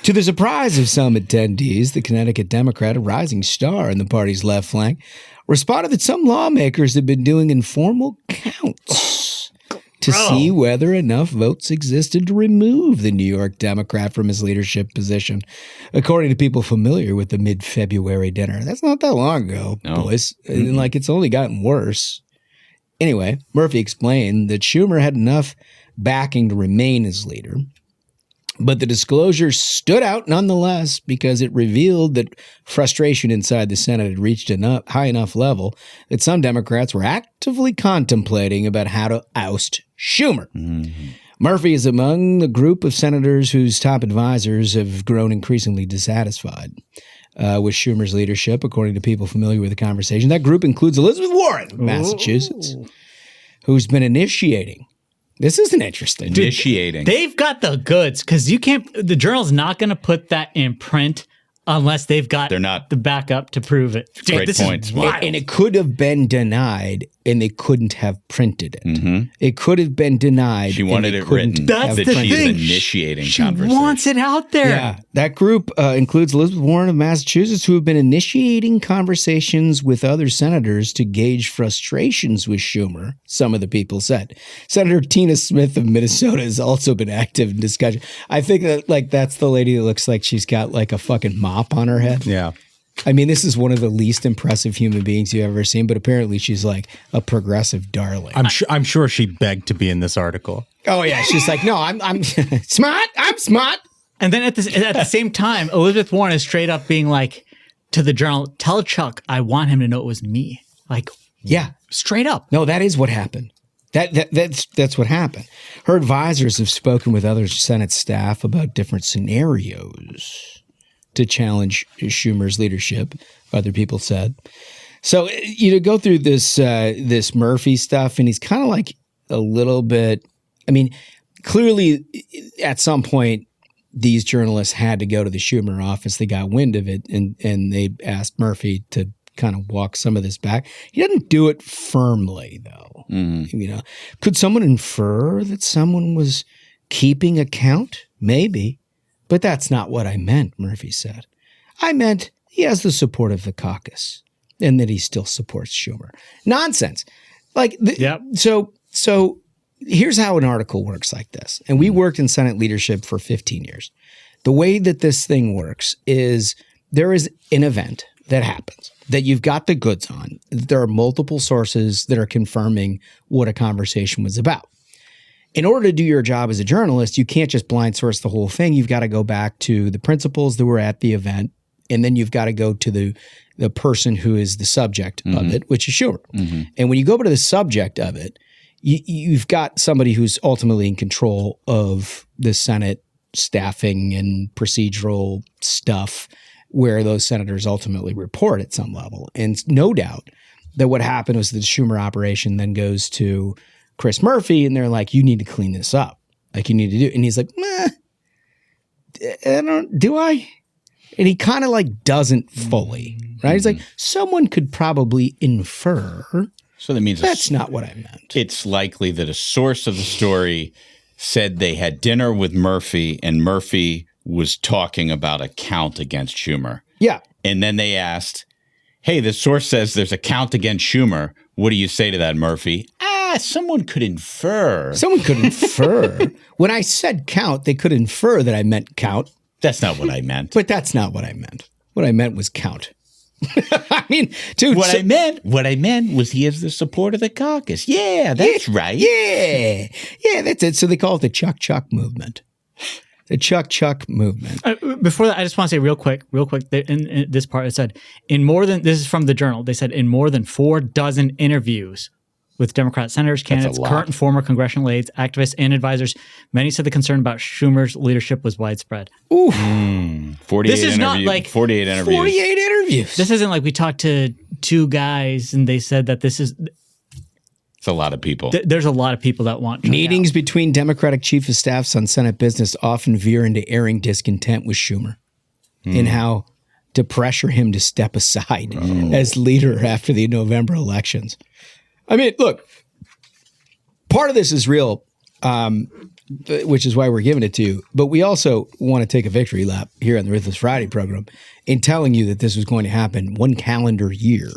To the surprise of some attendees, the Connecticut Democrat, a rising star in the party's left flank, responded that some lawmakers have been doing informal counts to see whether enough votes existed to remove the New York Democrat from his leadership position, according to people familiar with the mid-February dinner. That's not that long ago, boys. And it's only gotten worse. Anyway, Murphy explained that Schumer had enough backing to remain as leader, but the disclosure stood out nonetheless because it revealed that frustration inside the Senate had reached a high enough level that some Democrats were actively contemplating about how to oust Schumer. Mm-hmm. Murphy is among the group of senators whose top advisors have grown increasingly dissatisfied with Schumer's leadership, according to people familiar with the conversation. That group includes Elizabeth Warren of Massachusetts, who's been initiating. This isn't interesting. Initiating. They've got the goods because the Journal's not going to put that in print unless they've got the backup to prove it. Great point. And it could have been denied and they couldn't have printed it. It could have been denied. She wanted it written. That's the she's thing. initiating She conversation. wants it out there. Yeah, that group includes Elizabeth Warren of Massachusetts, who have been initiating conversations with other senators to gauge frustrations with Schumer, some of the people said. Senator Tina Smith of Minnesota has also been active in discussion. I think that that's the lady that looks like she's got like a fucking mop on her head. Yeah. I mean, this is one of the least impressive human beings you've ever seen, but apparently she's like a progressive darling. I'm sure she begged to be in this article. Oh yeah, she's like, no, I'm smart. I'm smart. And then at the same time, Elizabeth Warren is straight up being like to the Journal, tell Chuck I want him to know it was me. Like, yeah, straight up. No, that is what happened. That's what happened. Her advisors have spoken with other Senate staff about different scenarios to challenge Schumer's leadership, other people said. So, go through this Murphy stuff, and he's kind of like a little bit, I mean, clearly at some point, these journalists had to go to the Schumer office. They got wind of it, and they asked Murphy to kind of walk some of this back. He didn't do it firmly, though. Could someone infer that someone was keeping account? Maybe. But that's not what I meant, Murphy said. I meant he has the support of the caucus and that he still supports Schumer. Nonsense. So here's how an article works like this. And we worked in Senate leadership for 15 years. The way that this thing works is there is an event that happens that you've got the goods on. There are multiple sources that are confirming what a conversation was about. In order to do your job as a journalist, you can't just blind source the whole thing. You've got to go back to the principals that were at the event, and then you've got to go to the person who is the subject of it, which is Schumer. And when you go to the subject of it, you've got somebody who's ultimately in control of the Senate staffing and procedural stuff where those senators ultimately report at some level. And no doubt that what happened was the Schumer operation then goes to Chris Murphy, and they're like, you need to clean this up. Like, you need to do it. And he's like, do I? And he kind of like doesn't fully, right? He's like, someone could probably infer. So that means that's not what I meant. It's likely that a source of the story said they had dinner with Murphy, and Murphy was talking about a count against Schumer. Yeah. And then they asked, hey, the source says there's a count against Schumer. What do you say to that, Murphy? Someone could infer. Someone could infer. When I said count, they could infer that I meant count. That's not what I meant. But that's not what I meant. What I meant was count. I mean, dude. What I meant was he has the support of the caucus. Yeah, that's right. Yeah. Yeah, that's it. So they call it the Chuck Chuck movement. The Chuck Chuck movement. Before that, I just want to say real quick, in this part, it said, this is from the Journal, they said in more than 4 dozen interviews with Democrat senators, candidates, current and former congressional aides, activists, and advisors, many said the concern about Schumer's leadership was widespread. Ooh. 48 interviews. 48 interviews. This isn't like we talked to 2 guys and they said that this is... It's a lot of people. There's a lot of people that want meetings between Democratic chief of staffs on Senate business often veer into airing discontent with Schumer and how to pressure him to step aside as leader after the November elections. I mean, look, part of this is real, which is why we're giving it to you. But we also want to take a victory lap here on the Ruthless Friday program in telling you that this was going to happen 1 calendar year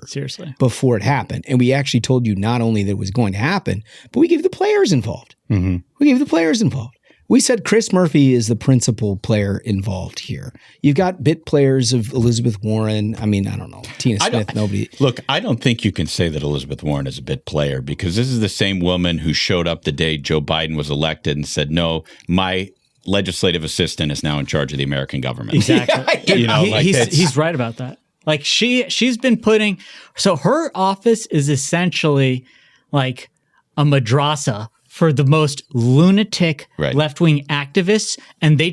before it happened. And we actually told you not only that it was going to happen, but we gave the players involved. We gave the players involved. We said Chris Murphy is the principal player involved here. You've got bit players of Elizabeth Warren. I mean, I don't know. Tina Smith, nobody. Look, I don't think you can say that Elizabeth Warren is a bit player because this is the same woman who showed up the day Joe Biden was elected and said, no, my legislative assistant is now in charge of the American government. Exactly. He's right about that. Like she's been putting, so her office is essentially like a madrasa for the most lunatic left-wing activists, and they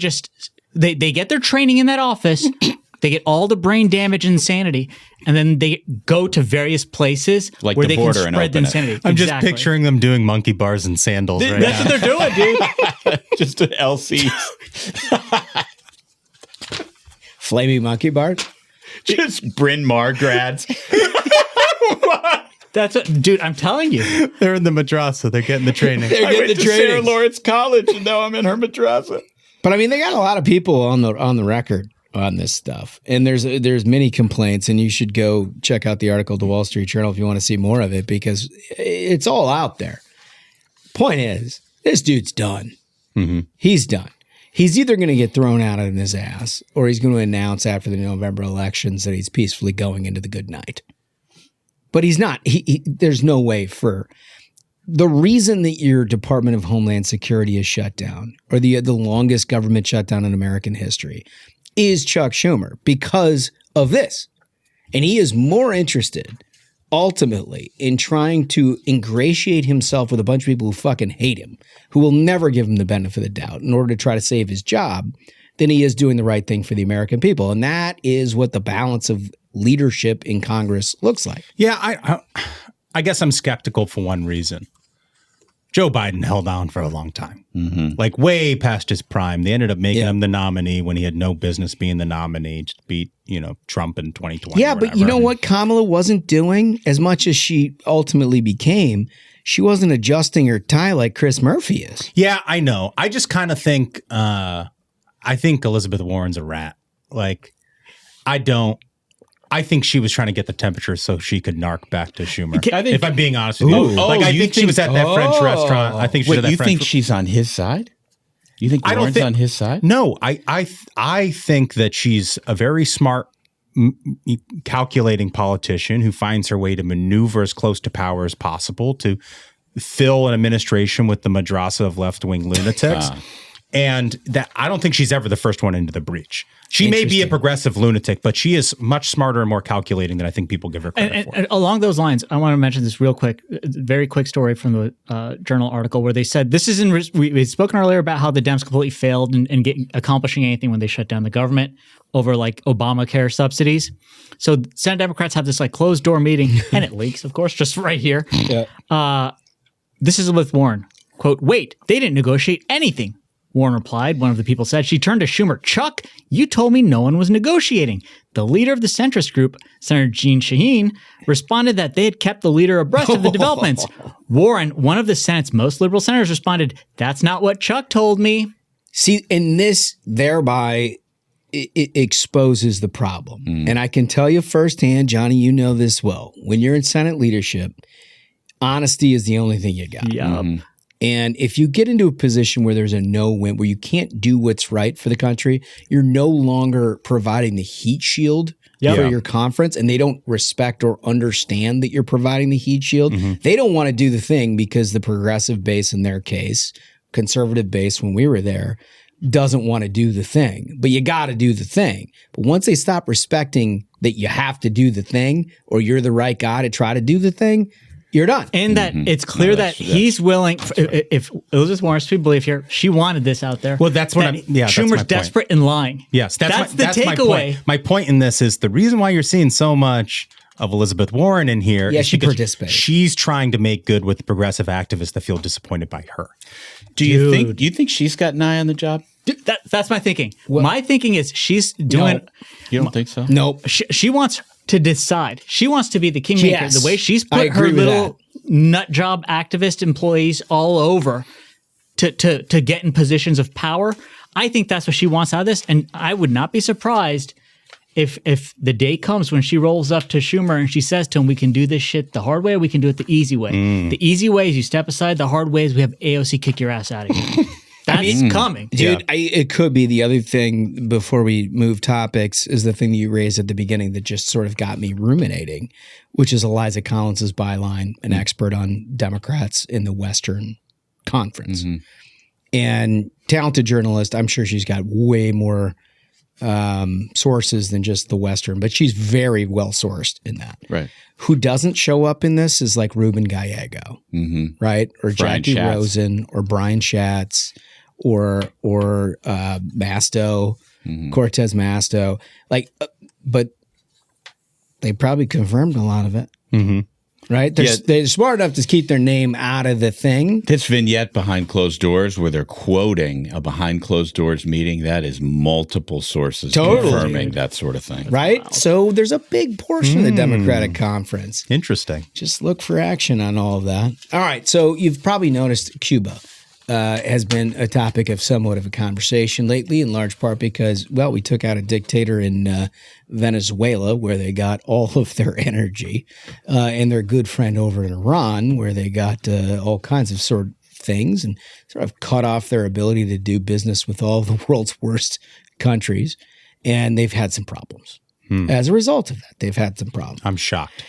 get their training in that office, they get all the brain damage and insanity, and then they go to various places like where the they can border spread the insanity. I'm just picturing them doing monkey bars and sandals right That's now. what they're doing, dude. Just an LC. Flaming monkey bars? Just Bryn Mawr grads. That's what, dude, I'm telling you. They're in the madrasa. They're getting the training. They're getting the training. Sarah Lawrence College, and now I'm in her madrasa. But I mean, they got a lot of people on the record on this stuff, and there's many complaints, and you should go check out the article at the Wall Street Journal if you want to see more of it, because it's all out there. Point is, this dude's done. Mm-hmm. He's done. He's either going to get thrown out of his ass, or he's going to announce after the November elections that he's peacefully going into the good night. But he's not. There's no way for the reason that your Department of Homeland Security is shut down, or the longest government shutdown in American history, is Chuck Schumer, because of this. And he is more interested ultimately in trying to ingratiate himself with a bunch of people who fucking hate him, who will never give him the benefit of the doubt in order to try to save his job, than he is doing the right thing for the American people. And that is what the balance of leadership in Congress looks like. Yeah, I guess I'm skeptical for one reason. Joe Biden held on for a long time, like way past his prime. They ended up making him the nominee when he had no business being the nominee to beat, Trump in 2020. Yeah, but you know what Kamala wasn't doing as much as she ultimately became? She wasn't adjusting her tie like Chris Murphy is. Yeah, I know. I just kind of think, I think Elizabeth Warren's a rat. Like, I think she was trying to get the temperature so she could narc back to Schumer. If I'm being honest with you. I think she was at that French restaurant. I think she was at that French. You think she's on his side? You think Warren's on his side? No, I think that she's a very smart, calculating politician who finds her way to maneuver as close to power as possible to fill an administration with the madrasa of left-wing lunatics. And that I don't think she's ever the first one into the breach. She may be a progressive lunatic, but she is much smarter and more calculating than I think people give her credit for. And along those lines, I want to mention this real quick, very quick story from the Journal article where they said this is we'd spoken earlier about how the Dems completely failed in accomplishing anything when they shut down the government over like Obamacare subsidies. So Senate Democrats have this like closed door meeting, and it leaks, of course, just right here. Yeah. This is with Warren. Quote, "Wait, they didn't negotiate anything." Warren replied, one of the people said. She turned to Schumer. "Chuck, you told me no one was negotiating." The leader of the centrist group, Senator Jeanne Shaheen, responded that they had kept the leader abreast of the developments. Warren, one of the Senate's most liberal senators, responded, "That's not what Chuck told me." See, and this thereby it exposes the problem. And I can tell you firsthand, Johnny, you know this well. When you're in Senate leadership, honesty is the only thing you got. And if you get into a position where there's a no-win, where you can't do what's right for the country, you're no longer providing the heat shield for your conference, and they don't respect or understand that you're providing the heat shield. They don't want to do the thing because the progressive base in their case, conservative base when we were there, doesn't want to do the thing. But you got to do the thing. But once they stop respecting that you have to do the thing, or you're the right guy to try to do the thing, you're done. And that it's clear that he's willing, if Elizabeth Warren's to believe here, she wanted this out there. Well, that's what Schumer's desperate and lying. Yes, that's the takeaway. My point in this is the reason why you're seeing so much of Elizabeth Warren in here is she because participated. She's trying to make good with the progressive activists that feel disappointed by her. Do you think she's got an eye on the job? Dude, that's my thinking. My thinking is she's doing. No, you don't think so? Nope. She wants to decide. She wants to be the kingmaker. Yes, the way she's put her little nut job activist employees all over to get in positions of power. I think that's what she wants out of this. And I would not be surprised if the day comes when she rolls up to Schumer and she says to him, "We can do this shit the hard way, or we can do it the easy way. The easy way is you step aside. The hard way is we have AOC kick your ass out of here." That's coming. Dude, it could be. The other thing before we move topics is the thing that you raised at the beginning that just sort of got me ruminating, which is Eliza Collins's byline, an expert on Democrats in the Western Conference. And talented journalist. I'm sure she's got way more sources than just the Western, but she's very well sourced in that. Right. Who doesn't show up in this is like Ruben Gallego, right? Or Jackie Rosen, or Brian Schatz, or Masto, Cortez Masto. Like, but they probably confirmed a lot of it. Right? They're smart enough to keep their name out of the thing. This vignette behind closed doors where they're quoting a behind closed doors meeting, that is multiple sources confirming that sort of thing. Right? So there's a big portion of the Democratic conference. Interesting. Just look for action on all of that. All right. So you've probably noticed Cuba has been a topic of somewhat of a conversation lately, in large part because, well, we took out a dictator in Venezuela where they got all of their energy, and their good friend over in Iran where they got all kinds of sort of things and sort of cut off their ability to do business with all of the world's worst countries. And they've had some problems. As a result of that, they've had some problems. I'm shocked.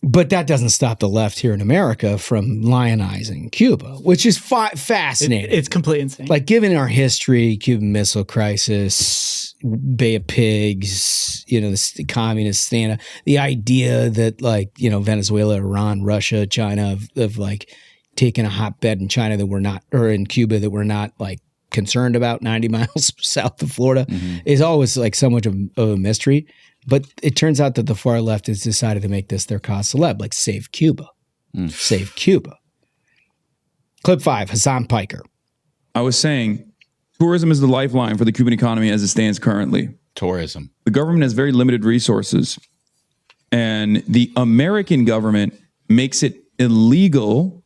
But that doesn't stop the left here in America from lionizing Cuba, which is fascinating. It's completely insane. Like, given our history, Cuban Missile Crisis, Bay of Pigs, the communist stand, the idea that, like, Venezuela, Iran, Russia, China have like taken a hotbed in China that we're not, or in Cuba that we're not like concerned about 90 miles south of Florida is always like so much of a mystery. But it turns out that the far left has decided to make this their cause celeb, like save Cuba. Save Cuba. Clip 5, Hassan Piker. I was saying, tourism is the lifeline for the Cuban economy as it stands currently. Tourism. The government has very limited resources, and the American government makes it illegal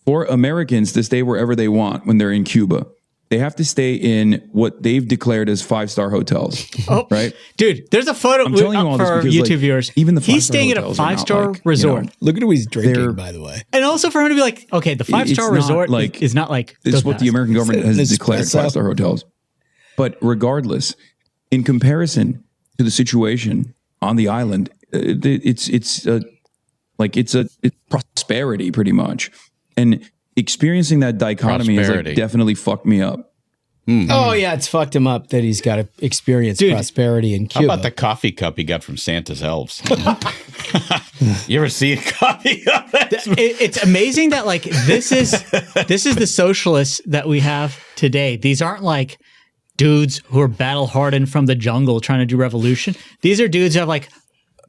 for Americans to stay wherever they want when they're in Cuba. They have to stay in what they've declared as 5-star hotels, right? Dude, there's a photo I'm telling you all for this because, YouTube like, viewers. even the He's 5-star staying at a hotels are not 5-star like, resort. Look at who he's drinking, by the way. And also for him to be like, okay, the 5-star resort is not like this is what the American government has declared espresso. 5-star hotels. But regardless, in comparison to the situation on the island, it's prosperity pretty much, and experiencing that dichotomy has like definitely fucked me up. Oh, yeah, it's fucked him up that he's got to experience prosperity in Cuba. How about the coffee cup he got from Santa's elves? You ever see a coffee cup? It's amazing that like this is the socialists that we have today. These aren't like dudes who are battle hardened from the jungle trying to do revolution. These are dudes who have like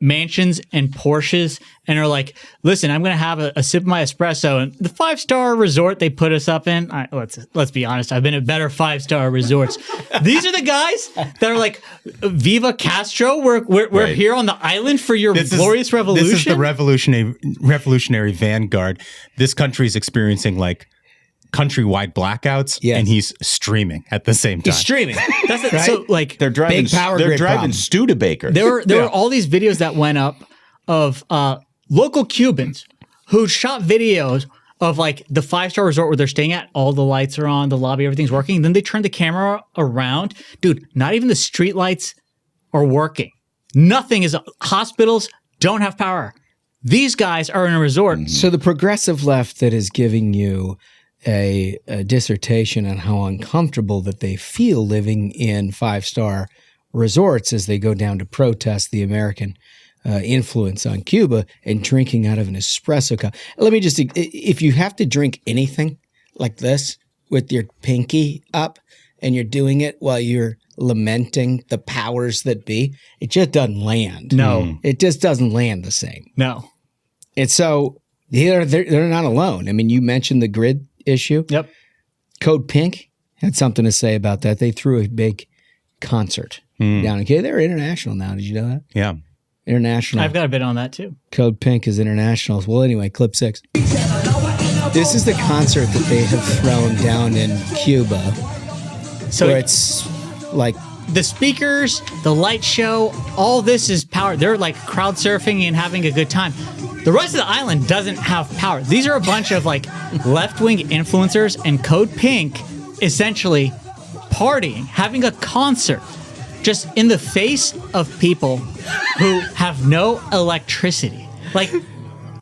mansions and Porsches and are like, listen, I'm going to have a sip of my espresso. And the 5-star resort they put us up in, let's be honest, I've been at better 5-star resorts. These are the guys that are like, Viva Castro, we're here on the island for your glorious revolution. This is the revolutionary vanguard. This country is experiencing like countrywide blackouts, and he's streaming at the same time. He's streaming. That's it. Right? So like they're driving Studebaker. There were all these videos that went up of local Cubans who shot videos of like the 5-star resort where they're staying at. All the lights are on, the lobby, everything's working. Then they turn the camera around. Dude, not even the street lights are working. Nothing is. Hospitals don't have power. These guys are in a resort. So the progressive left that is giving you a dissertation on how uncomfortable that they feel living in 5-star resorts as they go down to protest the American influence on Cuba and drinking out of an espresso cup. Let me just, if you have to drink anything like this with your pinky up and you're doing it while you're lamenting the powers that be, it just doesn't land. No. It just doesn't land the same. No. And so they're not alone. I mean, you mentioned the grid issue. Yep. Code Pink had something to say about that. They threw a big concert down. Okay, they're international now. Did you know that? Yeah. International. I've got a bit on that too. Code Pink is international. Well, anyway, clip 6. This is the concert that they have thrown down in Cuba. So where it's like the speakers, the light show, all this is power. They're like crowd surfing and having a good time. The rest of the island doesn't have power. These are a bunch of like left-wing influencers and Code Pink essentially partying, having a concert just in the face of people who have no electricity. Like,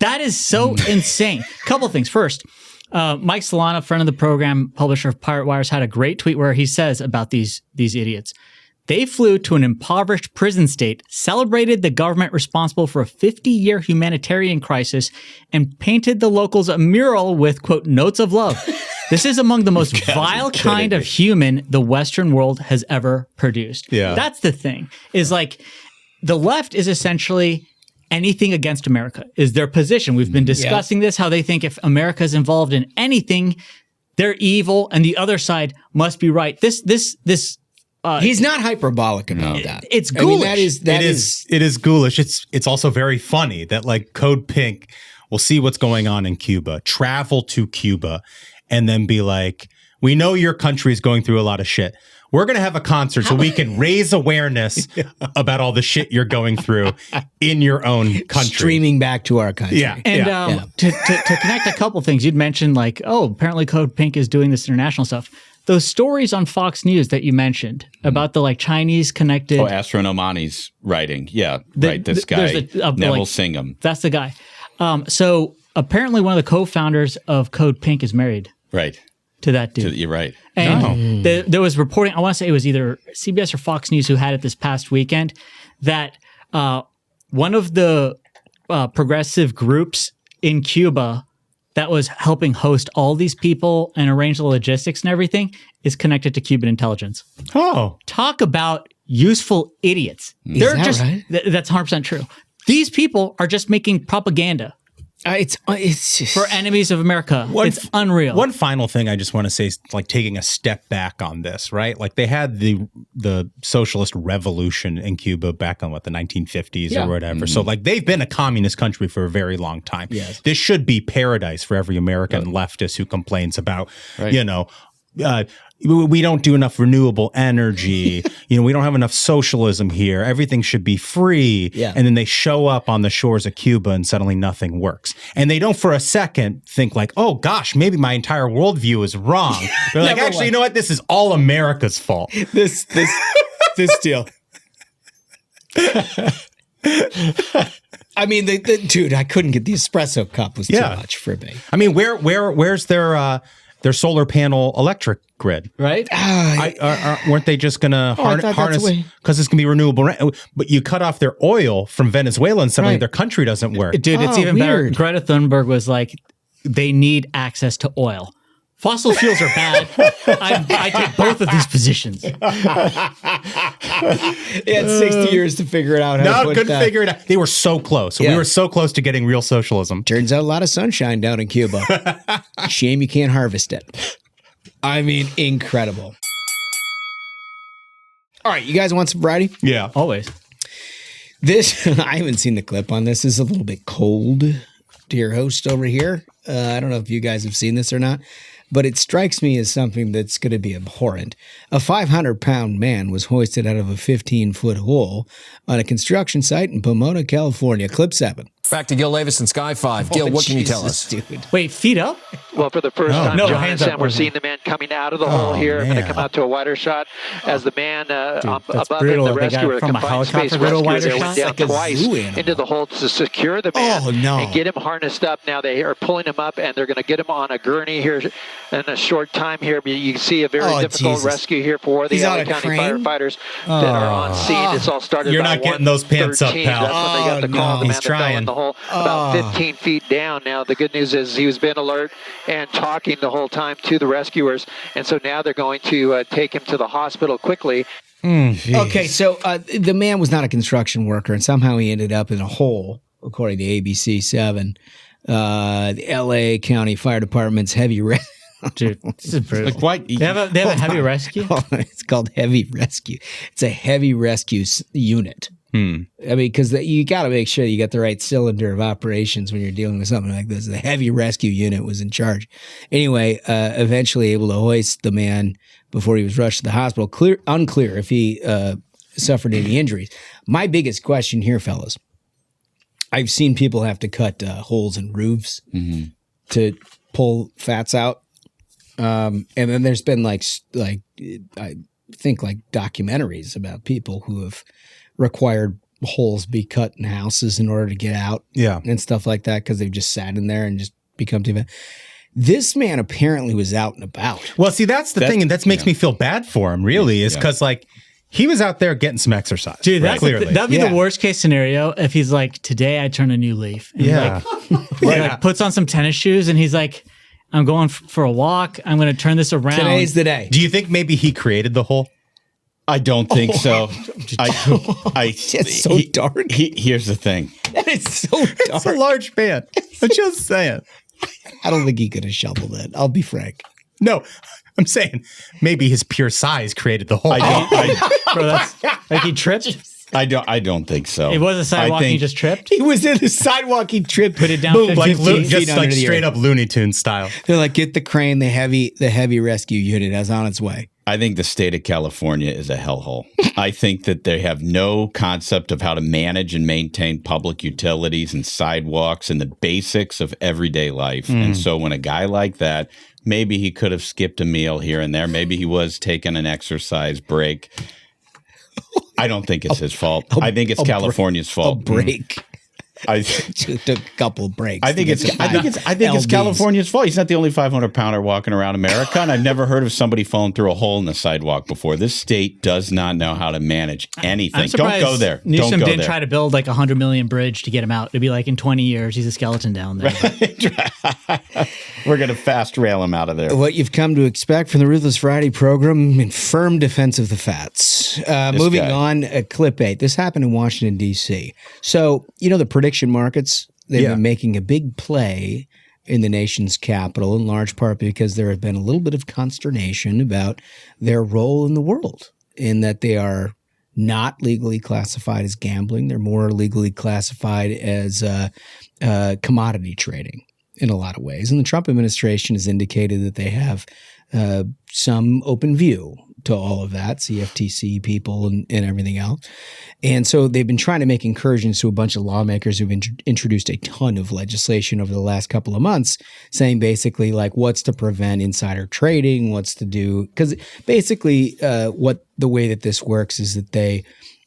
that is so insane. Couple things. First, Mike Solana, friend of the program, publisher of Pirate Wires, had a great tweet where he says about these idiots. They flew to an impoverished prison state, celebrated the government responsible for a 50-year humanitarian crisis, and painted the locals a mural with, quote, notes of love. This is among the most vile kind of human the Western world has ever produced. Yeah. That's the thing, is like the left is essentially anything against America is their position. We've been discussing this, how they think if America is involved in anything, they're evil and the other side must be right. This he's not hyperbolic about that. It's ghoulish. I mean, it is ghoulish. It's also very funny that like Code Pink will see what's going on in Cuba, travel to Cuba, and then be like, we know your country is going through a lot of shit. We're going to have a concert so we can raise awareness about all the shit you're going through in your own country. Streaming back to our country. Yeah. And to connect a couple things, you'd mentioned like, oh, apparently Code Pink is doing this international stuff. Those stories on Fox News that you mentioned about the like Chinese connected. Oh, Astronomani's writing. Yeah. Right. This guy, Neville Singham. That's the guy. So apparently one of the co-founders of Code Pink is married. Right. To that dude. You're right. And there was reporting, I want to say it was either CBS or Fox News who had it this past weekend, that one of the progressive groups in Cuba that was helping host all these people and arrange the logistics and everything is connected to Cuban intelligence. Oh. Talk about useful idiots. They're just right? That's 100% true. These people are just making propaganda. It's just for enemies of America. It's unreal. One final thing I just want to say is like taking a step back on this, right? Like they had the socialist revolution in Cuba back on the 1950s or whatever. So like they've been a communist country for a very long time. Yes. This should be paradise for every American leftist who complains about, we don't do enough renewable energy. We don't have enough socialism here. Everything should be free. Yeah. And then they show up on the shores of Cuba and suddenly nothing works. And they don't for a second think like, oh gosh, maybe my entire worldview is wrong. They're like, actually, you know what? This is all America's fault. This deal. I mean, dude, I couldn't get the espresso cup. It was too much for me. I mean, where's their solar panel electric grid, right? Weren't they just going to harness because it's going to be renewable? But you cut off their oil from Venezuela and suddenly their country doesn't work. Dude, it's even better. Greta Thunberg was like, they need access to oil. Fossil fuels are bad. I take both of these positions. He had 60 years to figure it out. Couldn't figure it out. They were so close. We were so close to getting real socialism. Turns out a lot of sunshine down in Cuba. Shame you can't harvest it. I mean, incredible. All right, you guys want some variety? Yeah. Always. This, I haven't seen the clip on this. This is a little bit cold to your host over here. I don't know if you guys have seen this or not, but it strikes me as something that's going to be abhorrent. A 500-pound man was hoisted out of a 15-foot hole on a construction site in Pomona, California. Clip 7. Back to Gil Davis and Sky 5. Gil, what can you tell us? Dude. Wait, feet up? Well, for the first time, John and Sam, we're seeing the man coming out of the hole here. I'm going to come out to a wider shot as the man above him, the rescuer, the confined space rescuer there went down twice into the hole to secure the man and get him harnessed up. Now they are pulling him up, and they're going to get him on a gurney here in a short time here. But you can see a very difficult rescue here for the LA County firefighters that are on scene. It's all started You're not getting those pants up, pal. That's when they got the call. The man that fell in the hole about 15 feet down. Now, the good news is he was been alert and talking the whole time to the rescuers. And so now they're going to take him to the hospital quickly. Okay, so the man was not a construction worker, and somehow he ended up in a hole, according to ABC 7. The LA County Fire Department's heavy rescue. Dude, this is brutal. Like, they have a heavy rescue? It's called heavy rescue. It's a heavy rescue unit. I mean, because you got to make sure you got the right cylinder of operations when you're dealing with something like this. The heavy rescue unit was in charge. Anyway, eventually able to hoist the man before he was rushed to the hospital. Unclear if he suffered any injuries. My biggest question here, fellas, I've seen people have to cut holes in roofs to pull fats out. And then there's been I think documentaries about people who have required holes be cut in houses in order to get out and stuff like that because they've just sat in there and just become too bad. This man apparently was out and about. Well, see, that's the thing, and that makes me feel bad for him, really, is because he was out there getting some exercise. Dude, that'd be the worst case scenario if he's like, today I turn a new leaf. And he puts on some tennis shoes and he's like, I'm going for a walk. I'm going to turn this around. Today's the day. Do you think maybe he created the hole? I don't think so. It's so dark. Here's the thing. That is so dark. It's a large man. I'm just saying. I don't think he could have shoveled it. I'll be frank. No, I'm saying maybe his pure size created the hole. Bro, that's like he tripped. I don't think so. It was a sidewalk. He just tripped. He was in the sidewalk. He tripped. Put it down. Boom, 15 feet just like straight up Looney Tunes style. They're like, get the crane. The heavy rescue unit is on its way. I think the state of California is a hellhole. I think that they have no concept of how to manage and maintain public utilities and sidewalks and the basics of everyday life. And so when a guy like that, maybe he could have skipped a meal here and there. Maybe he was taking an exercise break. I don't think it's his fault. I think it's California's fault. A break. I took a couple breaks. I think it's California's fault. He's not the only 500-pounder walking around America, and I've never heard of somebody falling through a hole in the sidewalk before. This state does not know how to manage anything. Don't go there. Newsom didn't try to build like a $100 million bridge to get him out. It'd be like in 20 years, he's a skeleton down there. We're going to fast rail him out of there. What you've come to expect from the Ruthless Friday program in firm defense of the Fats. Moving on, Clip 8. This happened in Washington, D.C. So, the prediction markets, they've been making a big play in the nation's capital, in large part because there has been a little bit of consternation about their role in the world, in that they are not legally classified as gambling. They're more legally classified as commodity trading in a lot of ways. And the Trump administration has indicated that they have some open view to all of that, CFTC people and everything else. And so they've been trying to make incursions to a bunch of lawmakers who've introduced a ton of legislation over the last couple of months, saying basically like what's to prevent insider trading, what's to do. Because basically what the way that this works is that they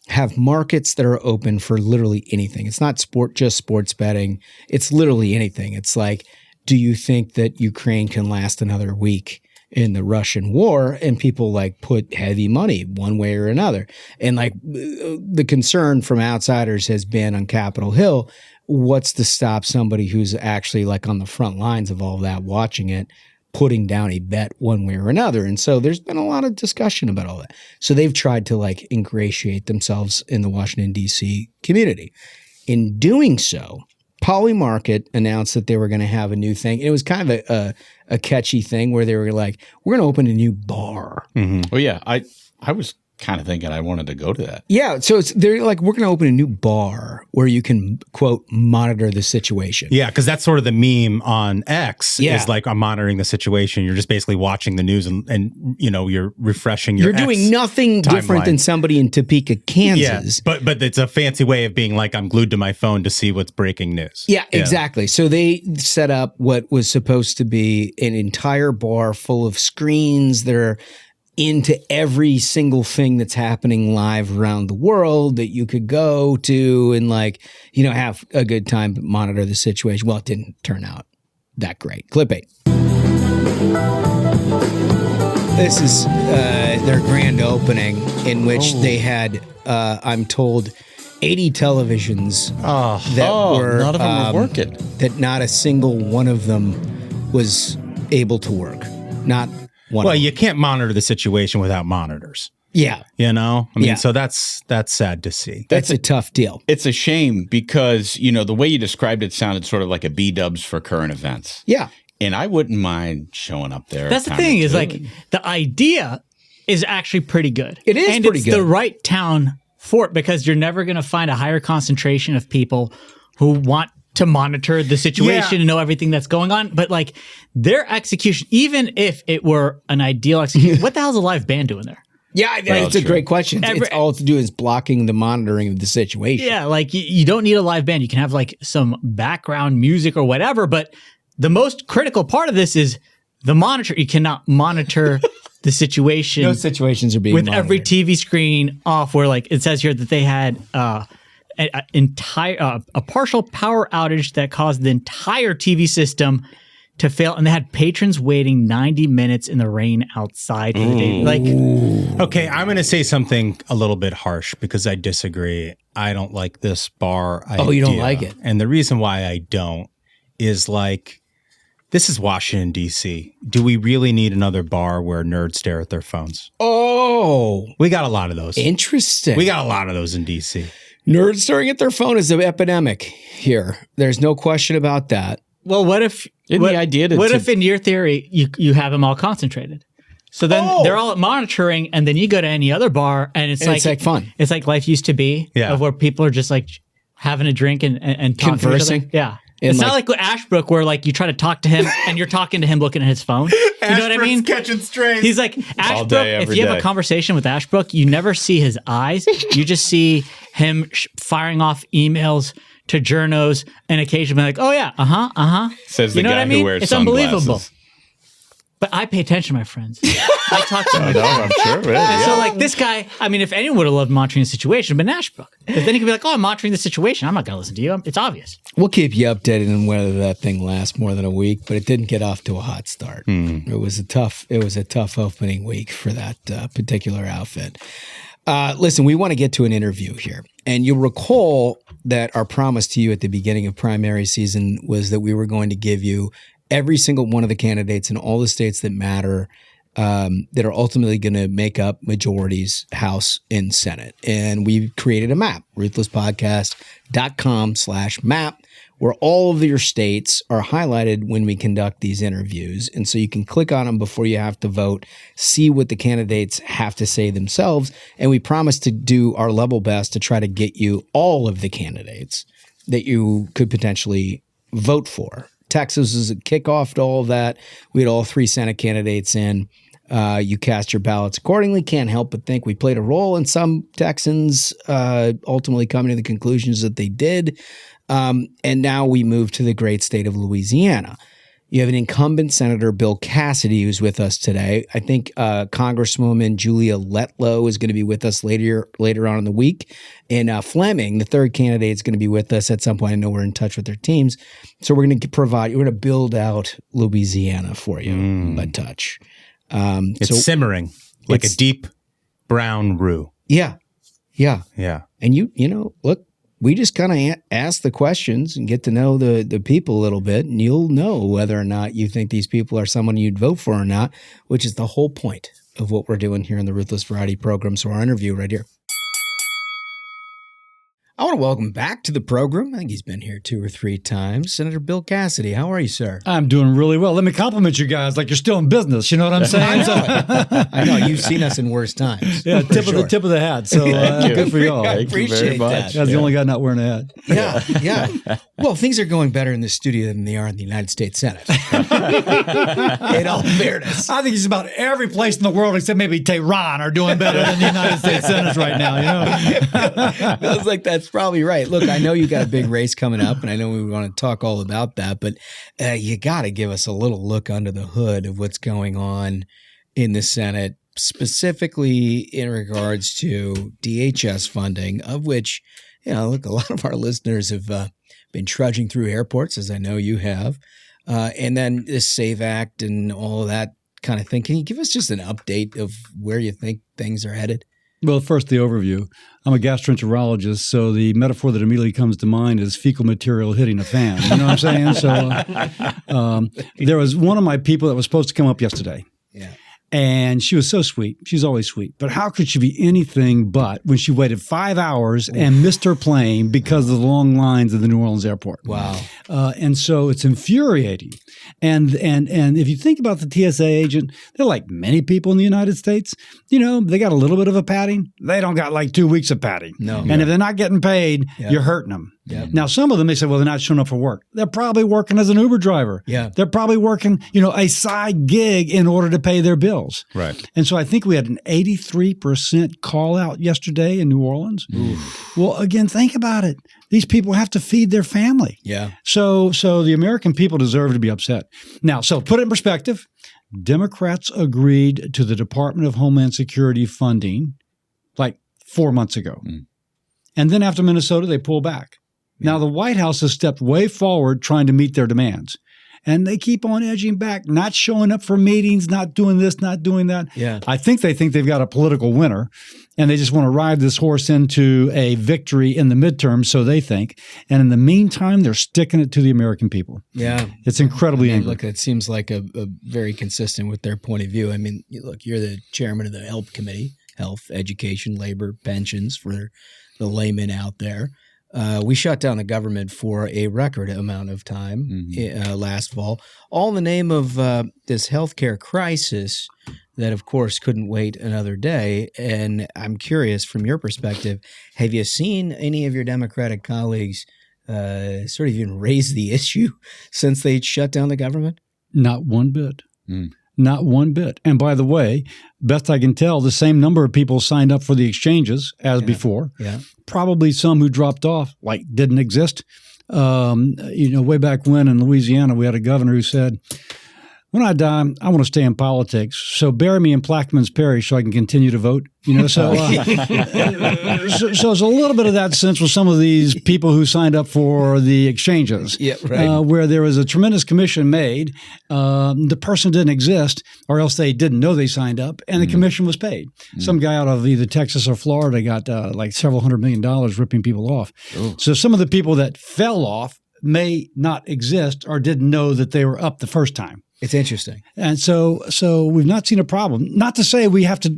have markets that are open for literally anything. It's not just sports betting. It's literally anything. It's like, do you think that Ukraine can last another week in the Russian war? And people like put heavy money one way or another. And like the concern from outsiders has been on Capitol Hill, what's to stop somebody who's actually like on the front lines of all that, watching it, putting down a bet one way or another. And so there's been a lot of discussion about all that. So they've tried to like ingratiate themselves in the Washington, D.C. community. In doing so, Polymarket announced that they were going to have a new thing. It was kind of a catchy thing where they were like, we're going to open a new bar. Oh, yeah. I was kind of thinking I wanted to go to that. Yeah. So they're like, we're going to open a new bar where you can, quote, monitor the situation. Yeah, because that's sort of the meme on X is like, I'm monitoring the situation. You're just basically watching the news and you're refreshing your You're doing nothing different than somebody in Topeka, Kansas. Yeah, but it's a fancy way of being like, I'm glued to my phone to see what's breaking news. Yeah, exactly. So they set up what was supposed to be an entire bar full of screens that are into every single thing that's happening live around the world that you could go to and like, have a good time, but monitor the situation. Well, it didn't turn out that great. Clip 8. This is their grand opening in which they had, I'm told, 80 televisions that were none of them were working. That not a single one of them was able to work. Not one. Well, you can't monitor the situation without monitors. Yeah. So that's sad to see. That's a tough deal. It's a shame because, the way you described it sounded sort of like a B-dubs for current events. Yeah. And I wouldn't mind showing up there. That's the thing is like the idea is actually pretty good. It is and pretty it's good. the right town for it because you're never going to find a higher concentration of people who want to monitor the situation and know everything that's going on. But like their execution, even if it were an ideal execution, what the hell's a live band doing there? Yeah, it's a great question. It's all to do is blocking the monitoring of the situation. Yeah, like you don't need a live band. You can have like some background music or whatever. But the most critical part of this is the monitor. You cannot monitor the situation. No situations are being with monitored. every TV screen off. Where like it says here that they had a partial power outage that caused the entire TV system to fail, and they had patrons waiting 90 minutes in the rain outside for the day. Like, okay, I'm going to say something a little bit harsh because I disagree. I don't like this bar idea. Oh, you don't like it? And the reason why I don't is like, this is Washington, D.C. Do we really need another bar where nerds stare at their phones? Oh, we got a lot of those. Interesting. We got a lot of those in D.C. Nerds staring at their phone is an epidemic here. There's no question about that. Well, what if if in your theory you have them all concentrated? So then they're all monitoring, and then you go to any other bar, and it's like fun. It's like life used to be, of where people are just like having a drink and talking conversing. To each other. Yeah. It's not like Ashbrook, where like you try to talk to him and you're talking to him looking at his phone. You know what I mean? Catching strays. He's like Ashbrook. If you have a conversation with Ashbrook, you never see his eyes. You just see him firing off emails to journos and occasionally like, "Oh yeah, Says the you know guy what I mean? who wears It's sunglasses. unbelievable. But I pay attention, my friends. I talk to him. I'm sure. And so, like, this guy, I mean, if anyone would have loved monitoring the situation, but Ashbrook. Because then he could be like, I'm monitoring the situation. I'm not going to listen to you. It's obvious. We'll keep you updated on whether that thing lasts more than a week, but it didn't get off to a hot start. It was a tough opening week for that particular outfit. Listen, we want to get to an interview here. And you'll recall that our promise to you at the beginning of primary season was that we were going to give you every single one of the candidates in all the states that matter that are ultimately going to make up majorities, House and Senate. And we've created a map, ruthlesspodcast.com/map, where all of your states are highlighted when we conduct these interviews. And so you can click on them before you have to vote, see what the candidates have to say themselves. And we promise to do our level best to try to get you all of the candidates that you could potentially vote for. Texas is a kickoff to all of that. We had all 3 Senate candidates in. You cast your ballots accordingly. Can't help but think we played a role in some Texans ultimately coming to the conclusions that they did. And now we move to the great state of Louisiana. You have an incumbent Senator, Bill Cassidy, who's with us today. I think Congresswoman Julia Letlow is going to be with us later on in the week. And Fleming, the third candidate, is going to be with us at some point. I know we're in touch with their teams. So we're going to build out Louisiana for you by touch. It's simmering like a deep brown roux. Yeah. Yeah. And you know, look, we just kind of ask the questions and get to know the people a little bit, and you'll know whether or not you think these people are someone you'd vote for or not, which is the whole point of what we're doing here in the Ruthless Variety program. So our interview right here. I want to welcome back to the program. I think he's been here 2 or 3 times. Senator Bill Cassidy, how are you, sir? I'm doing really well. Let me compliment you guys like you're still in business. You know what I'm saying? I know. You've seen us in worse times. Yeah, tip of the hat. So good for y'all. I appreciate that. That's the only guy not wearing a hat. Yeah. Well, things are going better in the studio than they are in the United States Senate. In all fairness. I think just about every place in the world except maybe Tehran are doing better than the United States Senate right now. You know? I was like, that's probably right. Look, I know you got a big race coming up, and I know we want to talk all about that, but you got to give us a little look under the hood of what's going on in the Senate, specifically in regards to DHS funding, of which, you know, look, a lot of our listeners have been trudging through airports, as I know you have, and then this SAVE Act and all of that kind of thing. Can you give us just an update of where you think things are headed? Well, first, the overview. I'm a gastroenterologist, so the metaphor that immediately comes to mind is fecal material hitting a fan. You know what I'm saying? So there was one of my people that was supposed to come up yesterday. Yeah. And she was so sweet. She's always sweet. But how could she be anything but when she waited 5 hours and missed her plane because of the long lines at the New Orleans airport? Wow. And so it's infuriating. And if you think about the TSA agent, they're like many people in the United States. You know, they got a little bit of a padding. They don't got like 2 weeks of padding. No. And if they're not getting paid, you're hurting them. Yep. Now, some of them, they say, well, they're not showing up for work. They're probably working as an Uber driver. Yeah. They're probably working, you know, a side gig in order to pay their bills. Right. And so I think we had an 83% call out yesterday in New Orleans. Oof. Well, again, think about it. These people have to feed their family. Yeah. So the American people deserve to be upset. Now, so put it in perspective, Democrats agreed to the Department of Homeland Security funding like 4 months ago. And then after Minnesota, they pull back. Now, the White House has stepped way forward trying to meet their demands. And they keep on edging back, not showing up for meetings, not doing this, not doing that. Yeah. I think they think they've got a political winner, and they just want to ride this horse into a victory in the midterm, so they think. And in the meantime, they're sticking it to the American people. Yeah. It's incredibly angry. Look, it seems like a very consistent with their point of view. I mean, look, you're the chairman of the HELP committee, health, education, labor, pensions for the layman out there. We shut down the government for a record amount of time last fall, all in the name of this healthcare crisis that, of course, couldn't wait another day. And I'm curious, from your perspective, have you seen any of your Democratic colleagues sort of even raise the issue since they shut down the government? Not one bit. Not one bit. And by the way, best I can tell, the same number of people signed up for the exchanges as before. Yeah. Probably some who dropped off, like didn't exist. Way back when in Louisiana, we had a governor who said, when I die, I want to stay in politics. So bury me in Plaquemines Parish so I can continue to vote. So it's a little bit of that sense with some of these people who signed up for the exchanges, where there was a tremendous commission made. The person didn't exist, or else they didn't know they signed up, and the commission was paid. Some guy out of either Texas or Florida got like several $100 million ripping people off. So some of the people that fell off may not exist or didn't know that they were up the first time. It's interesting. And so we've not seen a problem. Not to say we have to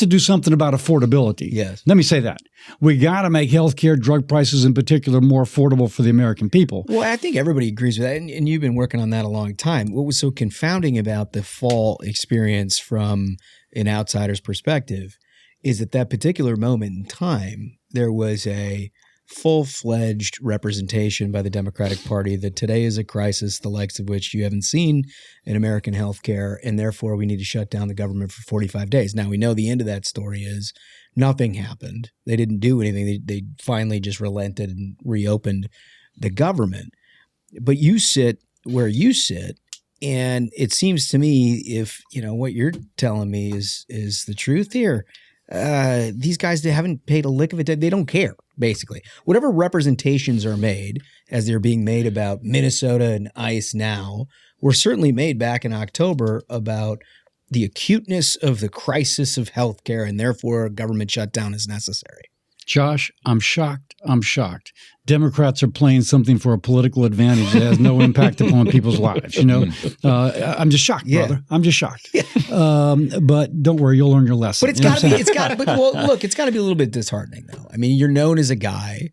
do something about affordability. Yes. Let me say that. We got to make healthcare, drug prices in particular, more affordable for the American people. Well, I think everybody agrees with that. And you've been working on that a long time. What was so confounding about the fall experience from an outsider's perspective is at that particular moment in time, there was a full-fledged representation by the Democratic Party that today is a crisis, the likes of which you haven't seen in American healthcare, and therefore we need to shut down the government for 45 days. Now, we know the end of that story is nothing happened. They didn't do anything. They finally just relented and reopened the government. But you sit where you sit, and it seems to me if, what you're telling me is the truth here, these guys, they haven't paid a lick of it. They don't care, basically. Whatever representations are made, as they're being made about Minnesota and ICE now, were certainly made back in October about the acuteness of the crisis of healthcare, and therefore a government shutdown is necessary. Josh, I'm shocked. Democrats are playing something for a political advantage that has no impact upon people's lives. I'm just shocked, brother. I'm just shocked. But don't worry, you'll learn your lesson. But it's got to be. It's got to be a little bit disheartening, though. I mean, you're known as a guy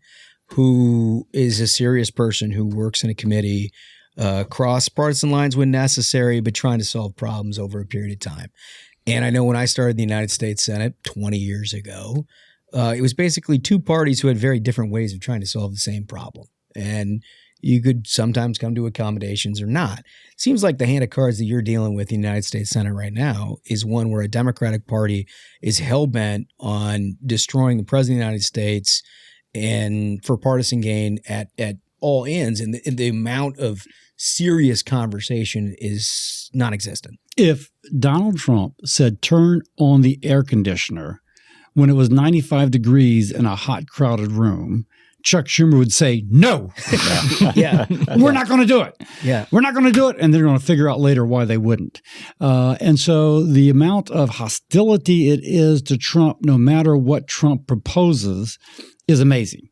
who is a serious person who works in a committee, cross partisan lines when necessary, but trying to solve problems over a period of time. And I know when I started the United States Senate 20 years ago, it was basically two parties who had very different ways of trying to solve the same problem. And you could sometimes come to accommodations or not. It seems like the hand of cards that you're dealing with in the United States Senate right now is one where a Democratic Party is hell-bent on destroying the President of the United States and for partisan gain at all ends. And the amount of serious conversation is non-existent. If Donald Trump said, turn on the air conditioner when it was 95 degrees in a hot, crowded room, Chuck Schumer would say, no, we're not going to do it. Yeah. We're not going to do it. And they're going to figure out later why they wouldn't. And so the amount of hostility it is to Trump, no matter what Trump proposes, is amazing.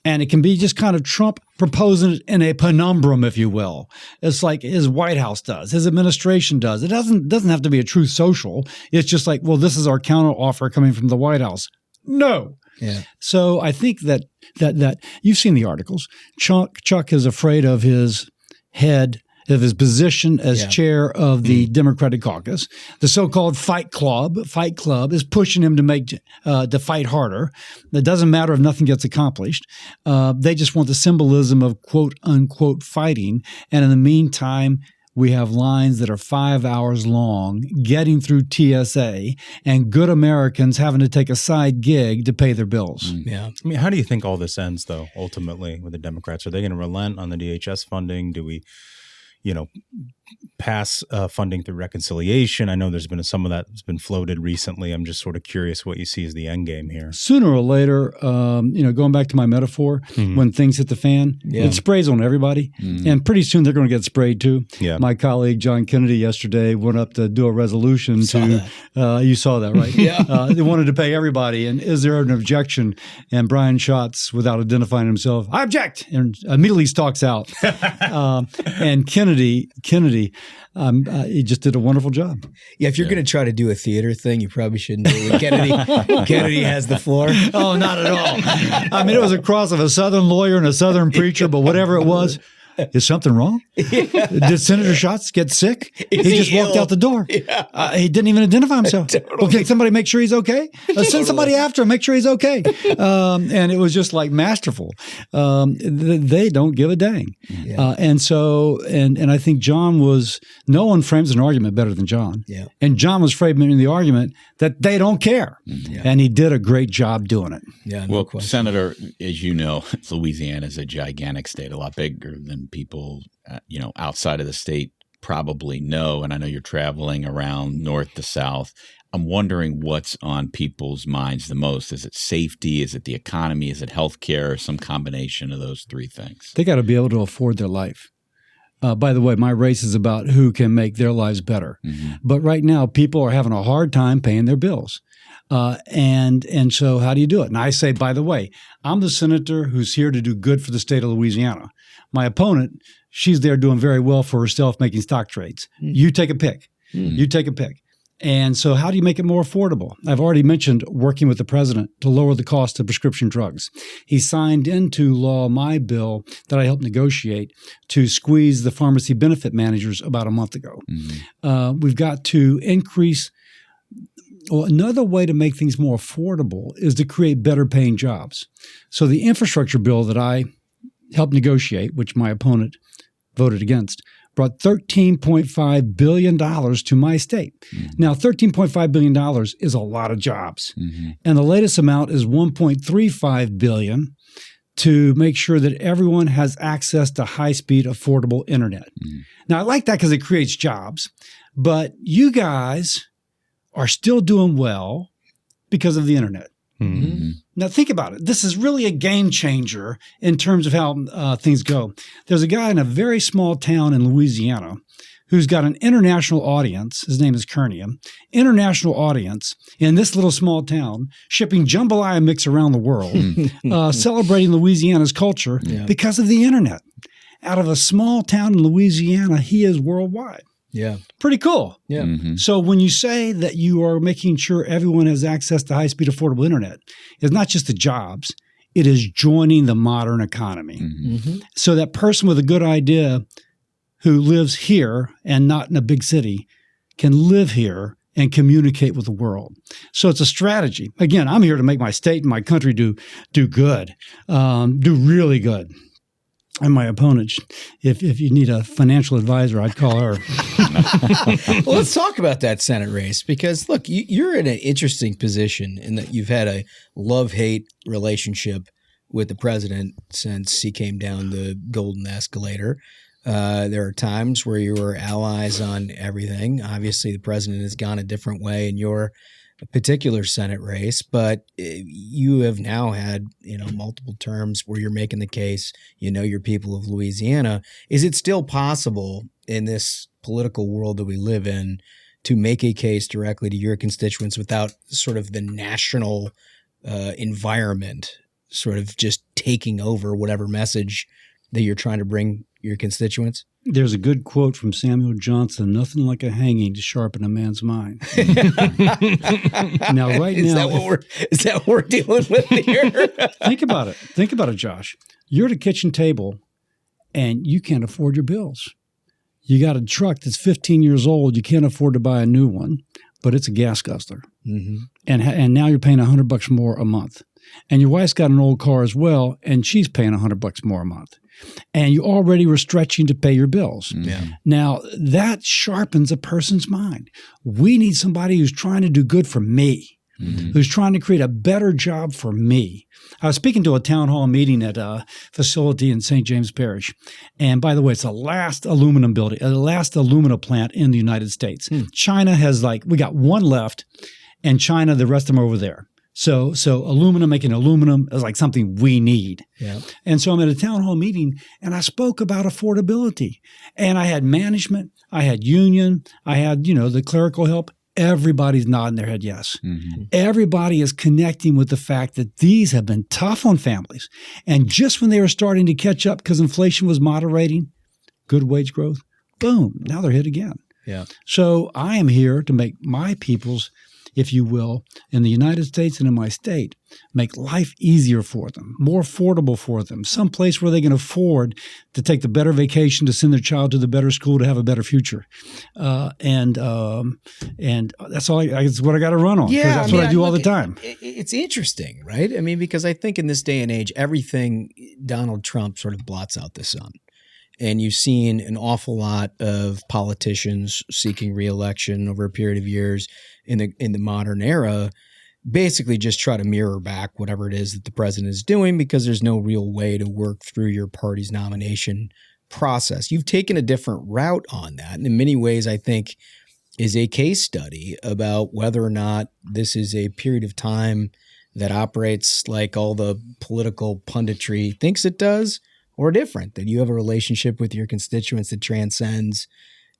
And it can be just kind of Trump proposing it in a penumbrum, if you will. It's like his White House does, his administration does. It doesn't have to be a true social. It's just like, well, this is our counter offer coming from the White House. No. Yeah. So I think that you've seen the articles. Chuck is afraid of his head, of his position as chair of the Democratic caucus. The so-called Fight Club is pushing him to make to fight harder. It doesn't matter if nothing gets accomplished. They just want the symbolism of quote unquote fighting. And in the meantime, we have lines that are 5 hours long getting through TSA and good Americans having to take a side gig to pay their bills. Yeah. I mean, how do you think all this ends, though, ultimately, with the Democrats? Are they going to relent on the DHS funding? Do we, pass funding through reconciliation? I know there's been some of that that's been floated recently. I'm just sort of curious what you see as the end game here. Sooner or later, going back to my metaphor, when things hit the fan, it sprays on everybody. And pretty soon they're going to get sprayed too. Yeah. My colleague John Kennedy yesterday went up to do a resolution you saw that, right? They wanted to pay everybody. And is there an objection? And Brian Schatz, without identifying himself, I object, and immediately stalks out. And Kennedy Kennedy, he just did a wonderful job. Yeah, if you're going to try to do a theater thing, you probably shouldn't do it. Kennedy has the floor. Oh, not at all. I mean, it was a cross of a Southern lawyer and a Southern preacher, but whatever it was. Is something wrong? Yeah. Did Senator Schatz get sick? He just walked out the door. Yeah. He didn't even identify himself. Totally. Okay, somebody make sure he's okay. Send somebody after him, make sure he's okay. And it was just like masterful. They don't give a dang. Yeah. And I think no one frames an argument better than John. Yeah. And John was framing the argument that they don't care. Yeah. And he did a great job doing it. Yeah. No question. Senator, as you know, Louisiana is a gigantic state, a lot bigger than people, outside of the state probably know. And I know you're traveling around north to south. I'm wondering what's on people's minds the most. Is it safety? Is it the economy? Is it healthcare? Some combination of those three things. They got to be able to afford their life. By the way, my race is about who can make their lives better. Mm-hmm. But right now, people are having a hard time paying their bills. And so how do you do it? And I say, by the way, I'm the senator who's here to do good for the state of Louisiana. My opponent, she's there doing very well for herself, making stock trades. Mm. You take a pick. Mm. You take a pick. And so how do you make it more affordable? I've already mentioned working with the president to lower the cost of prescription drugs. He signed into law my bill that I helped negotiate to squeeze the pharmacy benefit managers about a month ago. Mm-hmm. We've got to increase. Well, another way to make things more affordable is to create better paying jobs. So the infrastructure bill that I helped negotiate, which my opponent voted against, brought $13.5 billion to my state. Mm-hmm. Now, $13.5 billion is a lot of jobs. Mm-hmm. And the latest amount is $1.35 billion to make sure that everyone has access to high-speed, affordable internet. Mm-hmm. Now, I like that because it creates jobs, but you guys are still doing well because of the internet. Mm-hmm. Now, think about it. This is really a game changer in terms of how things go. There's a guy in a very small town in Louisiana who's got an international audience. His name is Kearney. International audience in this little small town, shipping jambalaya mix around the world, celebrating Louisiana's culture because of the internet. Out of a small town in Louisiana, he is worldwide. Yeah. Pretty cool. Yeah. Mm-hmm. So when you say that you are making sure everyone has access to high-speed, affordable internet, it's not just the jobs. It is joining the modern economy. Mm-hmm. Mm-hmm. So that person with a good idea who lives here and not in a big city can live here and communicate with the world. So it's a strategy. Again, I'm here to make my state and my country do good, do really good. And my opponent, if you need a financial advisor, I'd call her. Well, let's talk about that Senate race because, look, you're in an interesting position in that you've had a love-hate relationship with the president since he came down the golden escalator. There are times where you were allies on everything. Obviously, the president has gone a different way in your particular Senate race, but you have now had, multiple terms where you're making the case, your people of Louisiana. Is it still possible in this political world that we live in to make a case directly to your constituents without sort of the national environment sort of just taking over whatever message that you're trying to bring your constituents? There's a good quote from Samuel Johnson, nothing like a hanging to sharpen a man's mind. Now, is that what we're dealing with here? Think about it. Think about it, Josh. You're at a kitchen table and you can't afford your bills. You got a truck that's 15 years old. You can't afford to buy a new one, but it's a gas guzzler. Mm-hmm. And now you're paying $100 more a month. And your wife's got an old car as well, and she's paying $100 more a month. And you already were stretching to pay your bills. Yeah. Now, that sharpens a person's mind. We need somebody who's trying to do good for me, who's trying to create a better job for me. I was speaking to a town hall meeting at a facility in St. James Parish. And by the way, it's the last aluminum building, the last aluminum plant in the United States. China has we got one left, and China, the rest of them are over there. So aluminum, making aluminum is like something we need. Yeah. And so I'm at a town hall meeting and I spoke about affordability. And I had management, I had union, I had, the clerical help. Everybody's nodding their head yes. Mm-hmm. Everybody is connecting with the fact that these have been tough on families. And just when they were starting to catch up because inflation was moderating, good wage growth, boom, now they're hit again. Yeah. So I am here to make my people's, if you will, in the United States and in my state, make life easier for them, more affordable for them, some place where they can afford to take the better vacation, to send their child to the better school, to have a better future. And that's all. That's what I got to run on. Yeah, that's what I do all the time. It's interesting, right? I mean, because I think in this day and age, everything Donald Trump sort of blots out the sun. And you've seen an awful lot of politicians seeking re-election over a period of years in the modern era, basically just try to mirror back whatever it is that the president is doing, because there's no real way to work through your party's nomination process. You've taken a different route on that, and in many ways, I think, is a case study about whether or not this is a period of time that operates like all the political punditry thinks it does, or different, that you have a relationship with your constituents that transcends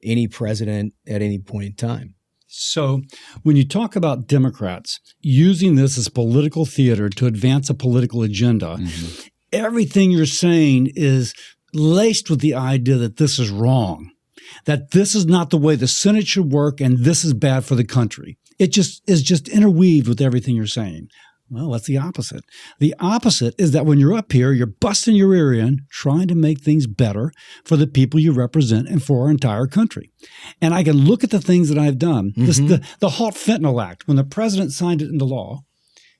any president at any point in time. So when you talk about Democrats using this as political theater to advance a political agenda, everything you're saying is laced with the idea that this is wrong, that this is not the way the Senate should work, and this is bad for the country. It just is just interweaved with everything you're saying. Well, that's the opposite. The opposite is that when you're up here, you're busting your ear in, trying to make things better for the people you represent and for our entire country. And I can look at the things that I've done. The Halt Fentanyl Act, when the president signed it into law,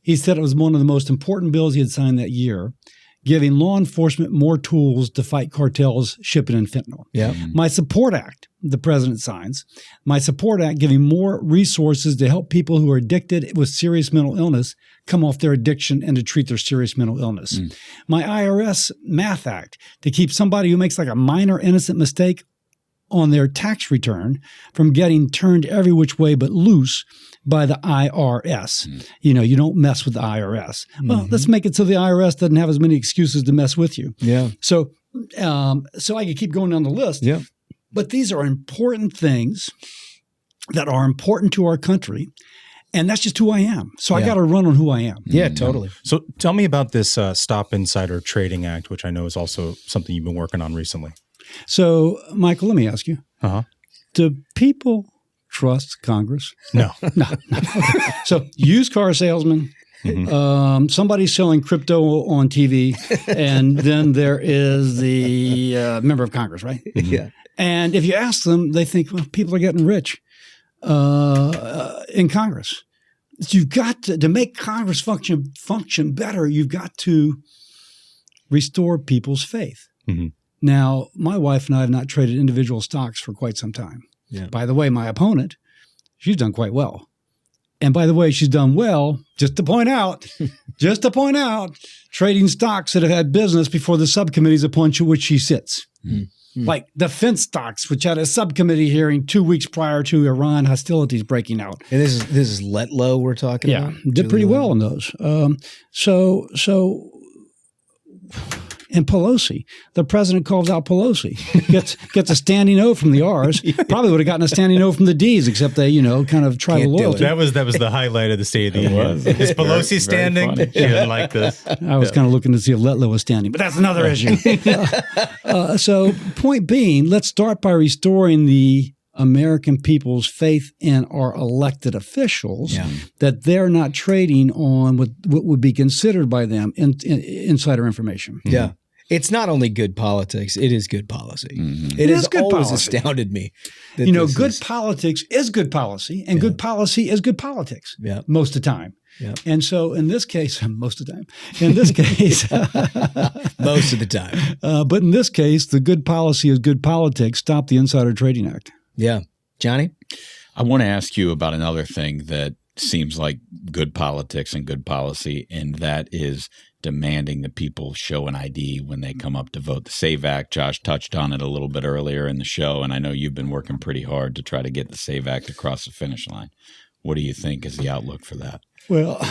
he said it was one of the most important bills he had signed that year, giving law enforcement more tools to fight cartels shipping in fentanyl. Yeah. My Support Act, the president signs. My Support Act giving more resources to help people who are addicted with serious mental illness come off their addiction and to treat their serious mental illness. My IRS Math Act to keep somebody who makes like a minor innocent mistake on their tax return from getting turned every which way but loose by the IRS. You know, you don't mess with the IRS. Well, let's make it so the IRS doesn't have as many excuses to mess with you. Yeah. So I could keep going down the list. Yeah. But these are important things that are important to our country. And that's just who I am. So I got to run on who I am. Yeah, totally. So tell me about this Stop Insider Trading Act, which I know is also something you've been working on recently. So, Michael, let me ask you. Do people trust Congress? No. No. So used car salesman, somebody selling crypto on TV, and then there is the member of Congress, right? Yeah. And if you ask them, they think, well, people are getting rich in Congress. So you've got to make Congress function better, you've got to restore people's faith. Now, my wife and I have not traded individual stocks for quite some time. Yeah. By the way, my opponent, she's done quite well. And by the way, she's done well, just to point out, trading stocks that have had business before the subcommittees upon which she sits. Like defense stocks, which had a subcommittee hearing 2 weeks prior to Iran hostilities breaking out. And this is Letlow we're talking about? Yeah, did pretty well on those. And Pelosi, the president calls out Pelosi, gets a standing O from the R's. Probably would have gotten a standing O from the D's, except they, kind of tribal loyalty. That was the highlight of the State of the Union. Is Pelosi standing? She didn't like this. I was kind of looking to see if Letlow was standing, but that's another issue. So point being, let's start by restoring the American people's faith in our elected officials, that they're not trading on what would be considered by them insider information. Yeah. It's not only good politics, it is good policy. It has always astounded me. Good politics is good policy, and good policy is good politics most of the time. Yeah. And so in this case, most of the time, most of the time. But in this case, the good policy is good politics. Stop the Insider Trading Act. Yeah. Johnny? I want to ask you about another thing that seems like good politics and good policy, and that is demanding that people show an ID when they come up to vote. The SAVE Act, Josh touched on it a little bit earlier in the show, and I know you've been working pretty hard to try to get the SAVE Act across the finish line. What do you think is the outlook for that? Well,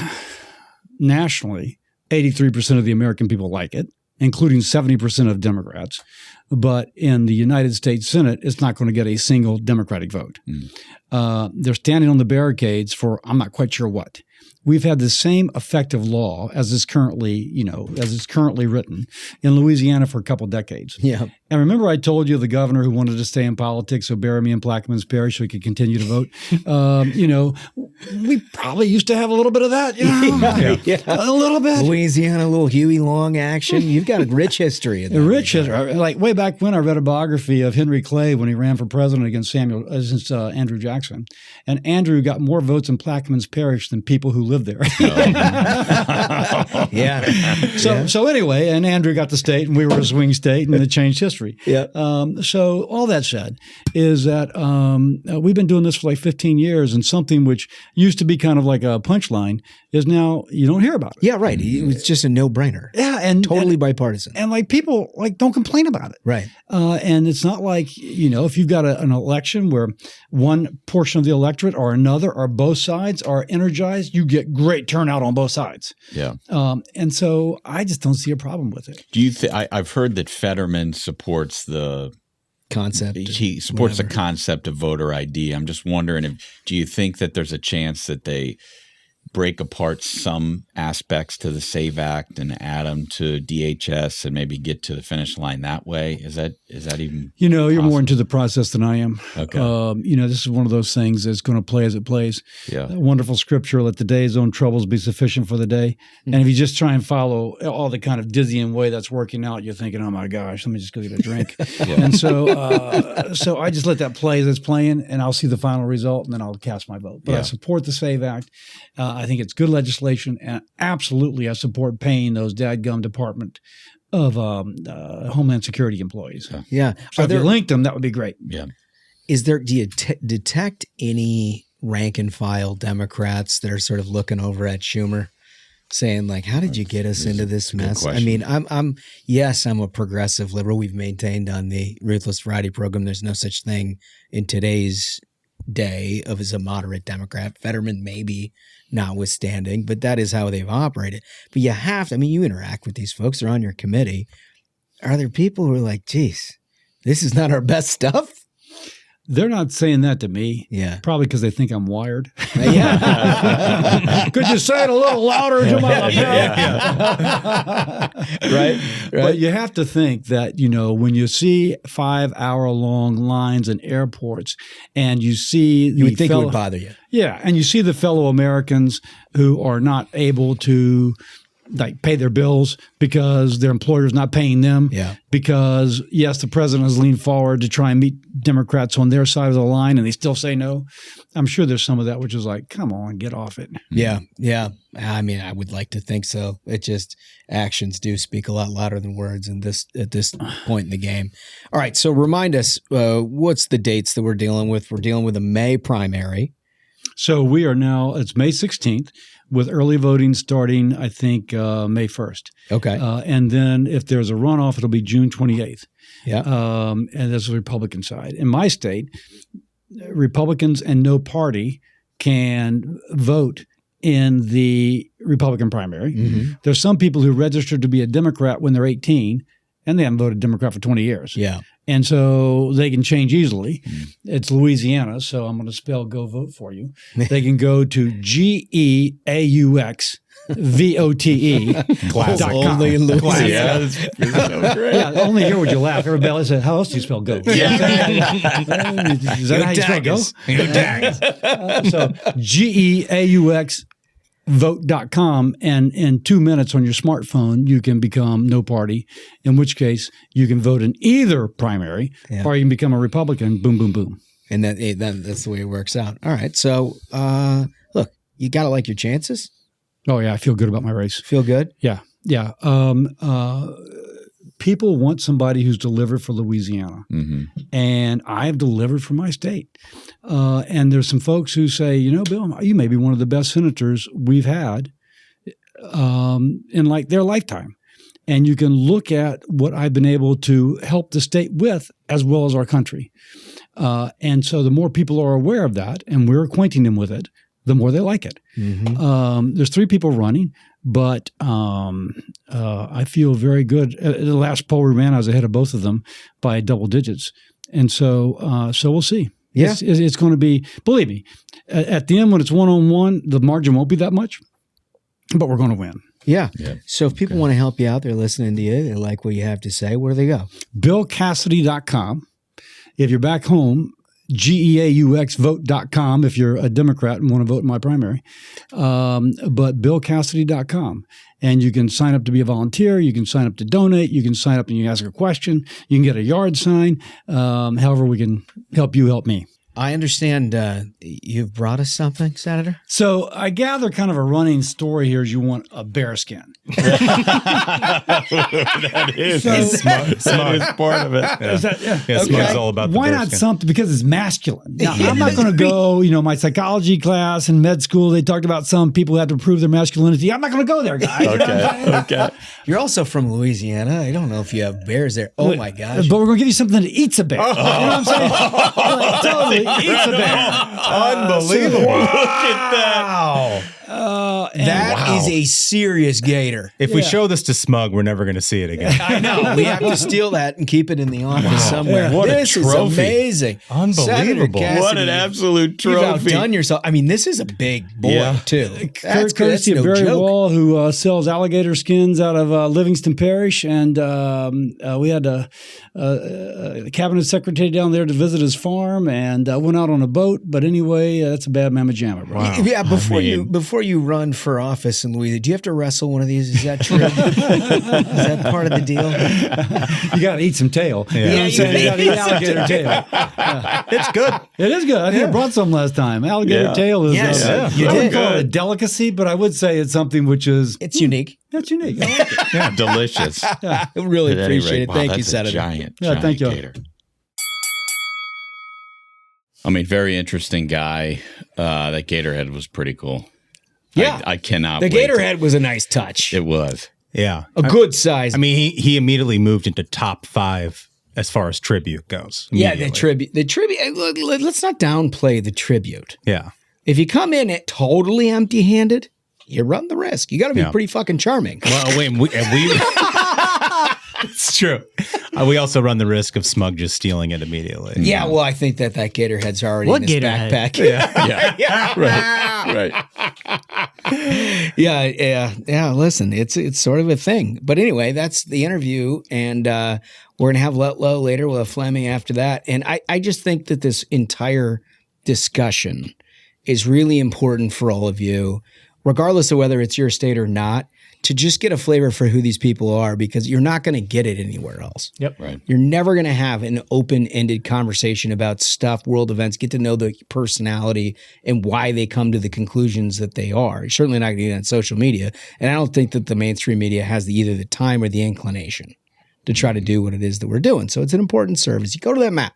nationally, 83% of the American people like it, including 70% of Democrats. But in the United States Senate, it's not going to get a single Democratic vote. They're standing on the barricades for I'm not quite sure what. we've had the same effective law as is currently written in Louisiana for a couple decades. Yeah. And remember I told you the governor who wanted to stay in politics, so bury me in Plaquemines Parish so he could continue to vote. We probably used to have a little bit of that, a little bit. Louisiana, a little Huey Long action. You've got a rich history of that. Rich history. Like way back when I read a biography of Henry Clay when he ran for president against Andrew Jackson. And Andrew got more votes in Plaquemines Parish than people who lived there. Yeah. So anyway, and Andrew got the state and we were a swing state and it changed history. Yeah. So all that said is that we've been doing this for like 15 years, and something which used to be kind of like a punchline is now you don't hear about it. Yeah, right. It's just a no-brainer. Yeah, and totally bipartisan. And like people like don't complain about it. Right. And it's not like, if you've got an election where one portion of the electorate or another or both sides are energized, you get great turnout on both sides. Yeah. And so I just don't see a problem with it. Do you think I've heard that Fetterman supports the concept? He supports the concept of voter ID. I'm just wondering do you think that there's a chance that they break apart some aspects to the SAVE Act and add them to DHS and maybe get to the finish line that way? Is that even you're possible? more into the process than I am. Okay. This is one of those things that's going to play as it plays. Yeah. That wonderful scripture, let the day's own troubles be sufficient for the day. Mm-hmm. And if you just try and follow all the kind of dizzying way that's working out, you're thinking, oh my gosh, let me just go get a drink. Yeah. And so I just let that play as it's playing, and I'll see the final result and then I'll cast my vote. But I support the SAVE Act. I think it's good legislation, and absolutely I support paying those dadgum Department of Homeland Security employees. Yeah. So if you linked them, that would be great. Yeah. Do you detect any rank and file Democrats that are sort of looking over at Schumer saying like, how did you get us into this mess? I mean, I'm a progressive liberal. We've maintained on the Ruthless Friday program there's no such thing in today's day as a moderate Democrat. Fetterman maybe notwithstanding, but that is how they've operated. But you have to, you interact with these folks, they're on your committee. Are there people who are like, geez, this is not our best stuff? They're not saying that to me. Yeah. Probably because they think I'm wired. Yeah. Could you say it a little louder, Jamal? Right. But you have to think that, when you see 5-hour-long lines in airports and you see you would think it would bother you. Yeah. And you see the fellow Americans who are not able to pay their bills because their employer's not paying them. Yeah. Because yes, the president has leaned forward to try and meet Democrats on their side of the line, and they still say no. I'm sure there's some of that which is like, come on, get off it. Yeah. Yeah. I would like to think so. It just actions do speak a lot louder than words at this point in the game. All right. So remind us, what's the dates that we're dealing with? We're dealing with a May primary. So we are now, it's May 16th. With early voting starting, I think, May 1st. Okay. And then if there's a runoff, it'll be June 28th. Yeah. And that's the Republican side. In my state, Republicans and no party can vote in the Republican primary. Mm-hmm. There's some people who registered to be a Democrat when they're 18, and they haven't voted Democrat for 20 years. Yeah. And so they can change easily. It's Louisiana, so I'm going to spell go vote for you. They can go to GEAUXVOTE.com. Only in Louisiana. So great. Yeah, only here would you laugh. Everybody said, how else do you spell go? Yeah. Is that how you spell go? So GEAUXVote.com, and in 2 minutes on your smartphone, you can become no party, in which case you can vote in either primary, or you can become a Republican, boom, boom, boom. And that's the way it works out. All right. So, look, you got to like your chances. Oh, yeah. I feel good about my race. Feel good? Yeah. Yeah. People want somebody who's delivered for Louisiana. Mm-hmm. And I've delivered for my state. And there's some folks who say, Bill, you may be one of the best senators we've had in like their lifetime. And you can look at what I've been able to help the state with as well as our country. And so the more people are aware of that and we're acquainting them with it, the more they like it. Mm-hmm. There's 3 people running, but I feel very good. At the last poll we ran, I was ahead of both of them by double digits. And so we'll see. Yeah. It's going to be, believe me, at the end, when it's one-on-one, the margin won't be that much, but we're going to win. Yeah. So if people want to help you out, they're listening to you, they like what you have to say, where do they go? BillCassidy.com. If you're back home, GEAUXvote.com if you're a Democrat and want to vote in my primary. But BillCassidy.com. And you can sign up to be a volunteer. You can sign up to donate. You can sign up and you can ask a question. You can get a yard sign. However we can help you, help me. I understand you've brought us something, Senator. So I gather kind of a running story here is you want a bear skin. That is part of it. Yeah. Smug's all about the Why bear not skin. something? Because it's masculine. Now, I'm not going to go, my psychology class in med school, they talked about some people who had to prove their masculinity. I'm not going to go there, guys. Okay. You're also from Louisiana. I don't know if you have bears there. Oh, my gosh. But we're going to give you something that eats a bear. You know what I'm saying? Like, totally eats a bear. Unbelievable. Look at that. That is a serious gator. If we show this to Smug, we're never going to see it again. I know. We have to steal that and keep it in the office somewhere. What this a is trophy. amazing. Unbelievable. Cassidy, What an absolute trophy. You've outdone yourself. I mean, this is a big boy, too. That's good. That's Courtesy no of Barry joke. Wall, who sells alligator skins out of Livingston Parish. And we had the cabinet secretary down there to visit his farm and went out on a boat. But anyway, that's a bad mamma jamma, bro. Wow. Yeah, before you run for office in Louisiana, do you have to wrestle one of these? Is that true? Is that part of the deal? You got to eat some tail. You know what I'm saying? You got to eat alligator tail. Yeah. It's good. It is good. I think I brought some last time. Alligator tail is I wouldn't call it a delicacy, but I would say it's something which is it's unique. That's unique. I like it. Yeah, delicious. I really appreciate it. Wow, Thank you, that's a Senator. Giant thank you. gator. I mean, very interesting guy. That gator head was pretty cool. Yeah. I cannot The wait gator to- head was a nice touch. It was. Yeah. A good size. I mean, he immediately moved into top 5 as far as tribute goes. Yeah, the tribute. Look, let's not downplay the tribute. Yeah. If you come in it totally empty-handed, you run the risk. You got to be pretty fucking charming. Well, wait, it's true. We also run the risk of Smug just stealing it immediately. Yeah, well, I think that gator head's already in his backpack. Right. Yeah. Listen, it's sort of a thing. But anyway, that's the interview, and we're gonna have Let Low later. We'll have Fleming after that, and I just think that this entire discussion is really important for all of you, regardless of whether it's your state or not, to just get a flavor for who these people are, because you're not going to get it anywhere else. Yep. Right. You're never going to have an open-ended conversation about stuff, world events, get to know the personality and why they come to the conclusions that they are. You're certainly not going to do that on social media. And I don't think that the mainstream media has either the time or the inclination to try to do what it is that we're doing. So it's an important service. You go to that map,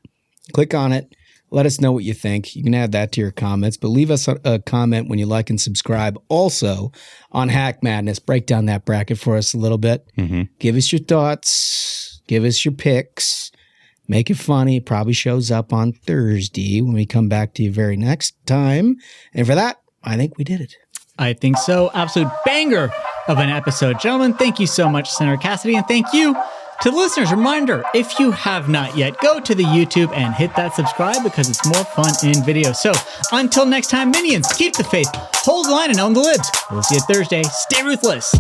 click on it, let us know what you think. You can add that to your comments, but leave us a comment when you like and subscribe. Also on Hack Madness, break down that bracket for us a little bit. Give us your thoughts. Give us your picks. Make it funny. It probably shows up on Thursday when we come back to you very next time. And for that, I think we did it. I think so. Absolute banger of an episode. Gentlemen, thank you so much, Senator Cassidy, and thank you to the listeners. Reminder, if you have not yet, go to the YouTube and hit that subscribe because it's more fun in video. So until next time, minions, keep the faith, hold the line, and own the libs. We'll see you Thursday. Stay ruthless.